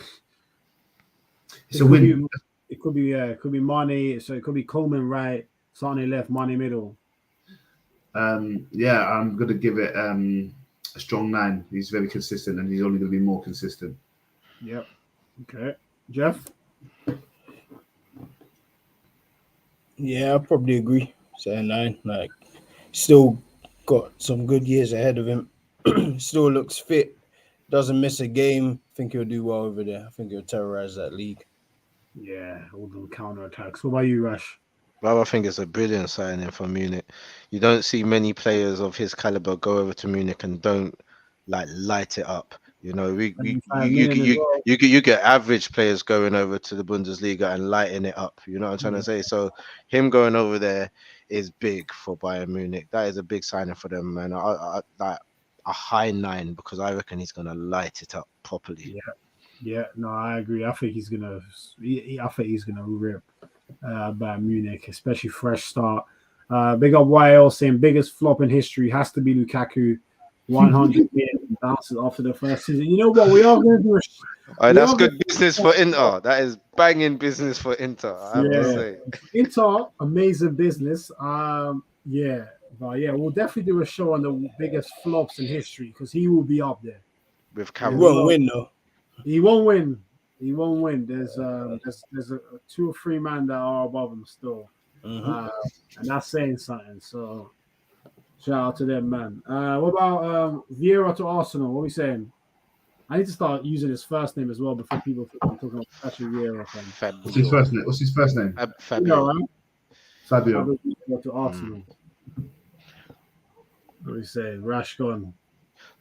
It's a win. It could be Mane, so it could be Coleman right, Sané left, Mane middle. I'm gonna give it a strong 9. He's very consistent, and he's only gonna be more consistent. Yep. Okay. Jeff? Yeah, I probably agree. Say 9. Like, still got some good years ahead of him. Still looks fit. Doesn't miss a game. I think he'll do well over there. I think he'll terrorize that league. Yeah, all the counter attacks. What about you, Rash? Well, I think it's a brilliant signing for Munich. You don't see many players of his caliber go over to Munich and don't light it up. You know, you get average players going over to the Bundesliga and lighting it up. You know what I'm trying to say? So him going over there is big for Bayern Munich. That is a big signing for them, man. a high 9 because I reckon he's gonna light it up properly. Yeah, no, I agree. I think he's gonna. I think he's gonna rip Bayern Munich, especially fresh start. Big up YL saying biggest flop in history has to be Lukaku. 100 million bounces after the first season. You know what? We are going to do That's good business for Inter. That is banging business for Inter. I have to say. Inter, amazing business. Yeah, but yeah, we'll definitely do a show on the biggest flops in history because he will be up there. With He Carroll. won't win though. He won't win. He won't win. There's a 2 or 3 man that are above him still, and that's saying something. So shout out to them, man. What about Vieira to Arsenal? What are we saying? I need to start using his first name as well before people think I'm talking about Patrick Vieira. What's his first name? What's his first name? Fabio. Fabio. Vieira to Arsenal. What are we saying? Rash gone.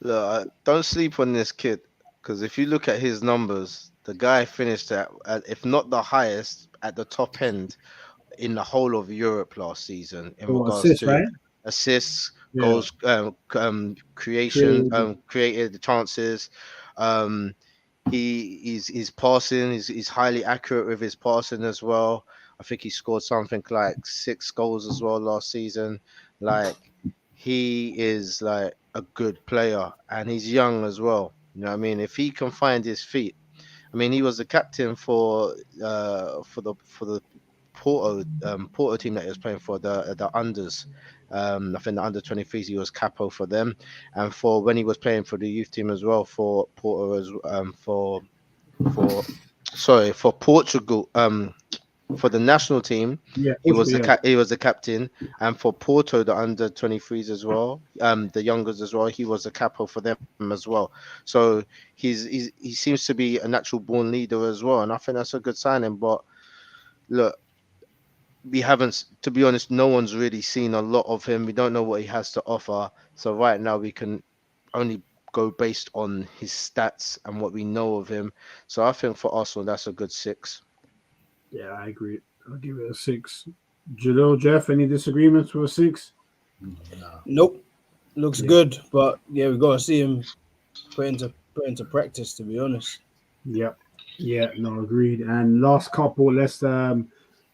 Look, don't sleep on this kid because if you look at his numbers, the guy finished at if not the highest, at the top end in the whole of Europe last season in regards assists, to right? assists, Yeah. goals, creation, created the chances. He's passing. He's highly accurate with his passing as well. I think he scored something like 6 goals as well last season. Like he is like a good player, and he's young as well. You know what I mean? If he can find his feet, I mean, he was the captain for the Porto team that he was playing for, the unders. I think the under 23s he was capo for them, and for when he was playing for the youth team as well for Porto as for Portugal for the national team. Yeah, He was the captain, and for Porto the under 23s as well, the youngers as well. He was a capo for them as well. So he seems to be a natural born leader as well, and I think that's a good signing. But look, we haven't, to be honest, no one's really seen a lot of him. We don't know what he has to offer. So right now we can only go based on his stats and what we know of him. So I think for Arsenal that's a good 6. Yeah, I agree. I'll give it a 6. Jalil, Jeff, any disagreements with a 6? No. Nope. Looks good, but yeah, we got to see him put into practice. To be honest. Yep. Yeah. No, agreed. And last couple, let's do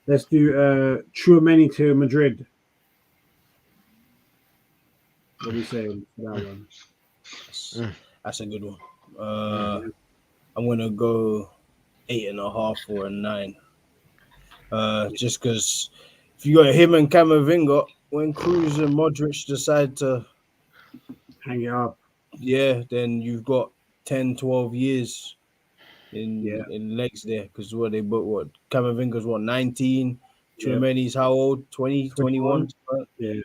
Tchouaméni to Madrid. What do you say for that one? That's a good one. I'm gonna go 8.5 or a 9. Just because if you got him and Camavinga, when Cruz and Modric decide to hang it up, then you've got 10, 12 years in legs there. Because Camavinga's 19, Tchouaméni's how old? 20, 21? Yeah,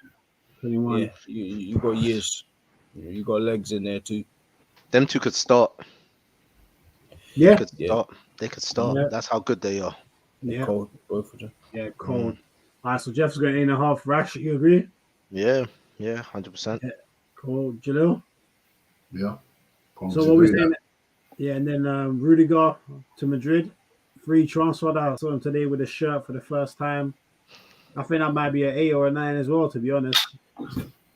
21. Yeah, you got years. You got legs in there too. Them two could start. Yeah, They could start. Yeah. That's how good they are. Yeah, cold, both of them. Yeah, cold. All right, so Jeff's got 8.5. Rash, you agree? Yeah, 100%. Yeah. Cool, Jalil. Yeah. So what we saying? Yeah, and then Rudiger to Madrid, free transfer. That I saw him today with a shirt for the first time. I think that might be an 8 or a 9 as well. To be honest,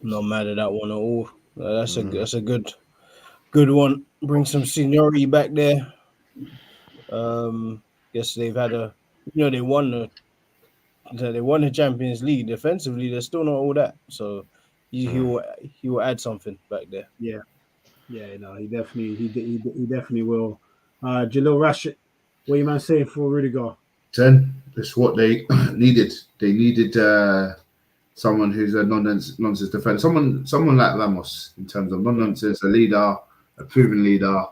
not mad at that one at all. That's a good one. Bring some seniority back there. Guess they've had they won the Champions League. Defensively, they're still not all that. So he will add something back there. Yeah, no, he definitely will. Jalil Rash, what you man saying for Rudiger? 10. That's what they needed. They needed someone who's a nonsense defender. Someone like Ramos in terms of non-nonsense, a leader, a proven leader.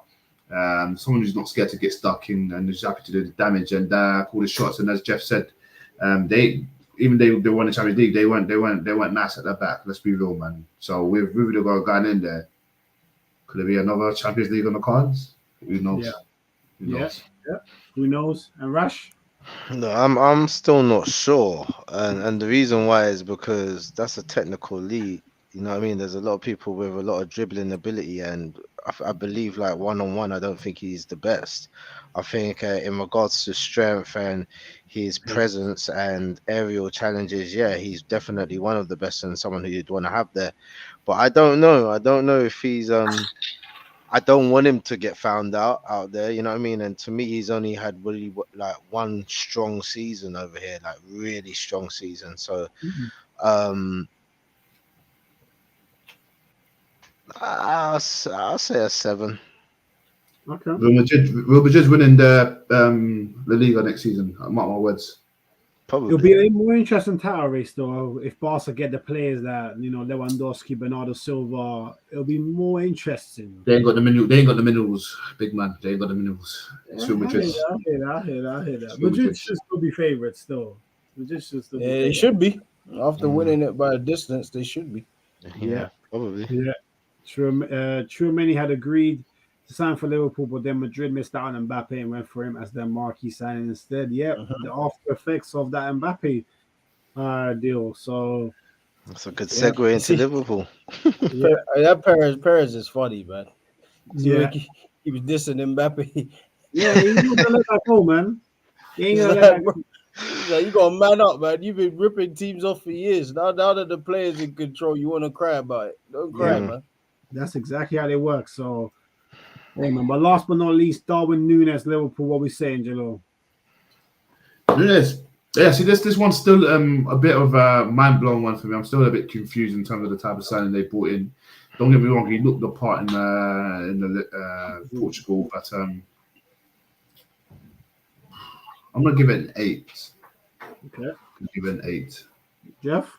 Someone who's not scared to get stuck in and is happy to do the damage and call the shots. And as Jeff said, they won the Champions League. They weren't nice at the back. Let's be real, man. So with Rudiger going in there, could there be another Champions League on the cards? Who knows? Yeah. Who knows? Yeah. Who knows? And Rash? No, I'm still not sure, and the reason why is because that's a technical league. You know what I mean? There's a lot of people with a lot of dribbling ability, and I believe like one-on-one, I don't think he's the best. I think in regards to strength and his presence and aerial challenges, yeah, he's definitely one of the best and someone who you'd want to have there. But I don't know. I don't know if he's I don't want him to get found out there. You know what I mean? And to me, he's only had really like one strong season over here, like really strong season. So um I'll say a 7. Okay. Real Madrid winning the La Liga next season. I mark my words. Probably. It'll be a more interesting title race though. If Barca get the players that Lewandowski, Bernardo Silva, it'll be more interesting. They ain't got the minerals, big man. They ain't got the minerals. It's Real Madrid. I hear that. Madrid should still be favourites though. Madrid should still be Yeah, they favourites. should be. After winning it by a distance, they should be. Yeah, probably. Yeah. Tchouaméni had agreed to sign for Liverpool, but then Madrid missed out on Mbappe and went for him as their marquee signing instead. Yep, the after effects of that Mbappe deal. So That's a good segue into Liverpool. Yeah, that Perez is funny, man. So yeah, he was dissing Mbappe. yeah, he's not gonna let that go, man. He ain't He's gonna like, let that bro, go. he's like, you gotta man up, man. You've been ripping teams off for years. Now that the players in control, you want to cry about it. Don't cry, man. That's exactly how they work. So, hey, man. But last but not least, Darwin Nunez, Liverpool. What we saying, Jalo? Nunez. Yeah, see, this one's still a bit of a mind-blowing one for me. I'm still a bit confused in terms of the type of signing they brought in. Don't get me wrong, he looked the part in the Portugal, but I'm gonna give it an 8. Okay, Give it an 8. Jeff.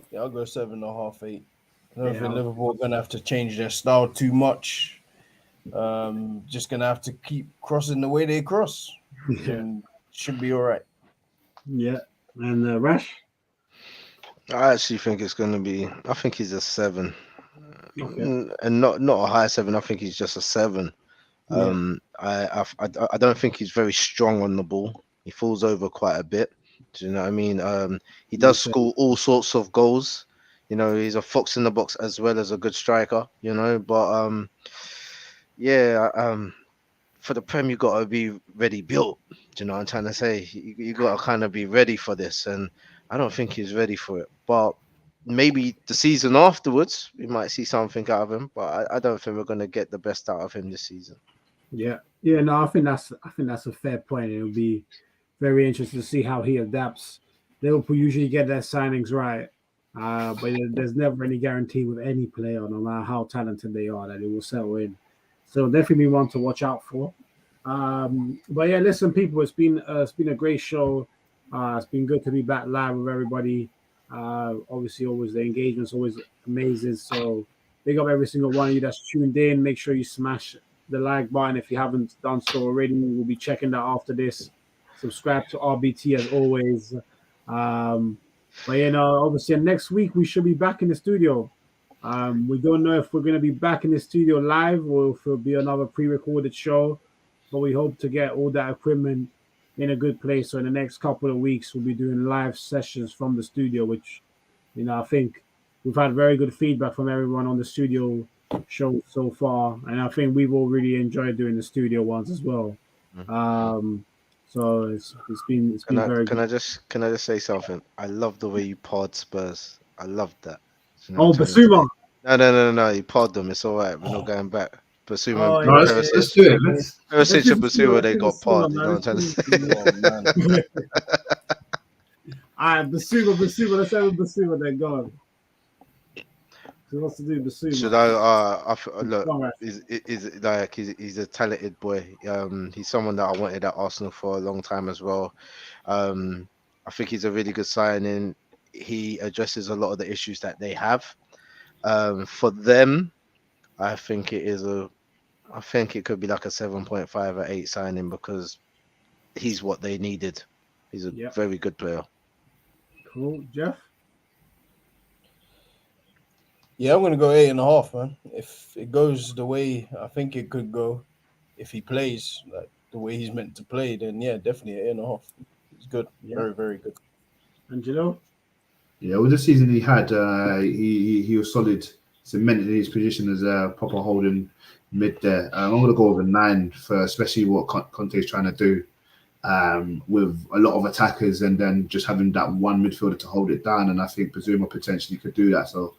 Yeah, I'll go 7.5, 8. I don't think Liverpool are gonna have to change their style too much. Just gonna have to keep crossing the way they cross. And should be all right. Yeah, and Rash. I actually think it's going to be. I think he's a 7, Okay. and not a high 7. I think he's just a 7. I don't think he's very strong on the ball. He falls over quite a bit. Do you know what I mean? He does score all sorts of goals. You know, he's a fox in the box as well as a good striker. You know, but for the Prem, you got to be ready built. Do you know what I'm trying to say? You got to kind of be ready for this, and I don't think he's ready for it. But maybe the season afterwards, we might see something out of him. But I don't think we're going to get the best out of him this season. Yeah. No, I think that's a fair point. It'll be very interesting to see how he adapts. Liverpool usually get their signings right, but there's never any guarantee with any player, no matter how talented they are, that they will settle in. So definitely one to watch out for. But yeah, listen, people, it's been a great show. It's been good to be back live with everybody. Obviously, always the engagement's always amazing. So big up every single one of you that's tuned in. Make sure you smash the like button if you haven't done so already. We'll be checking that after this. Subscribe to RBT as always. But obviously next week we should be back in the studio. We don't know if we're going to be back in the studio live or if it'll be another pre-recorded show, but we hope to get all that equipment in a good place. So in the next couple of weeks, we'll be doing live sessions from the studio, which, I think we've had very good feedback from everyone on the studio show so far. And I think we've all really enjoyed doing the studio ones as well. So it's been very good. Can I just say something? I love the way you pod Spurs. I love that. You Oh, Basuma. No. You pod them. It's all right. We're not going back. Basuma. No, let's do it. Perisic and Basuma, they got pod. You know what I'm trying to say? All right, Basuma. Let's have Basuma. Then go on. Who wants to do Basuma? Should I look? He's a talented boy. He's someone that I wanted at Arsenal for a long time as well. I think he's a really good signing. He addresses a lot of the issues that they have. For them, I think it could be like a 7.5 or 8 signing because he's what they needed. He's a very good player. Cool, Jeff. Yeah, I'm gonna go 8.5, man. If it goes the way I think it could go, if he plays like the way he's meant to play, then yeah, definitely 8.5. It's good, very, very good. Angelo. Yeah, with the season he had, he was solid. cemented his position as a proper holding mid there. I'm going to go with a 9 for especially what Conte is trying to do with a lot of attackers and then just having that one midfielder to hold it down. And I think Bazuma potentially could do that. So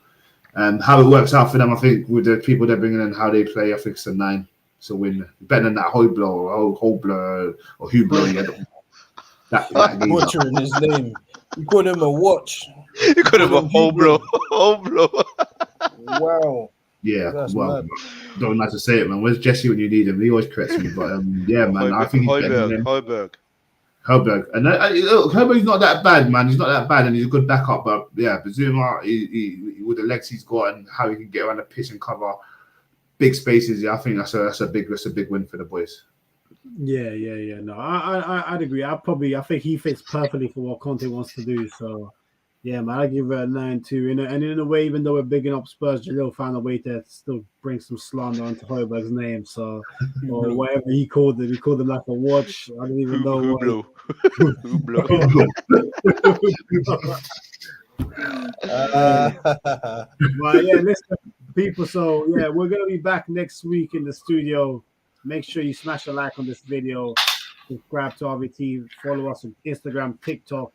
how it works out for them, I think with the people they're bringing in, how they play, I think it's a 9. It's a win. Better than that Hoblo or Hobler or Hublo. Yeah, that Butchering his name. You called him a watch. You could have a whole blow. Wow. Yeah, That's well, mad. don't like to say it, man. Where's Jesse when you need him? He always corrects me, but yeah, man. I think he's better than Højbjerg. Højbjerg. And look, Højbjerg's not that bad, man. He's not that bad, and he's a good backup. But yeah, Bazuma, he with the legs he's got and how he can get around the pitch and cover big spaces. Yeah, I think that's a big win for the boys. Yeah. No, I'd agree. I think he fits perfectly for what Conte wants to do. So, yeah, man, I give it a 9 too. And in a way, even though we're bigging up Spurs, Jalil found a way to still bring some slander onto Højbjerg's name. So, or whatever he called him like a watch. I don't even know. Hublo. Well, yeah, listen, people. So, yeah, we're gonna be back next week in the studio. Make sure you smash a like on this video, subscribe to RBT, follow us on Instagram, TikTok,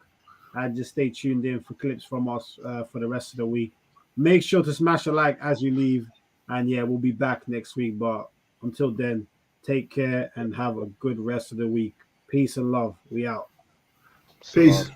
and just stay tuned in for clips from us for the rest of the week. Make sure to smash a like as you leave, and yeah, we'll be back next week. But until then, take care and have a good rest of the week. Peace and love. We out. Peace.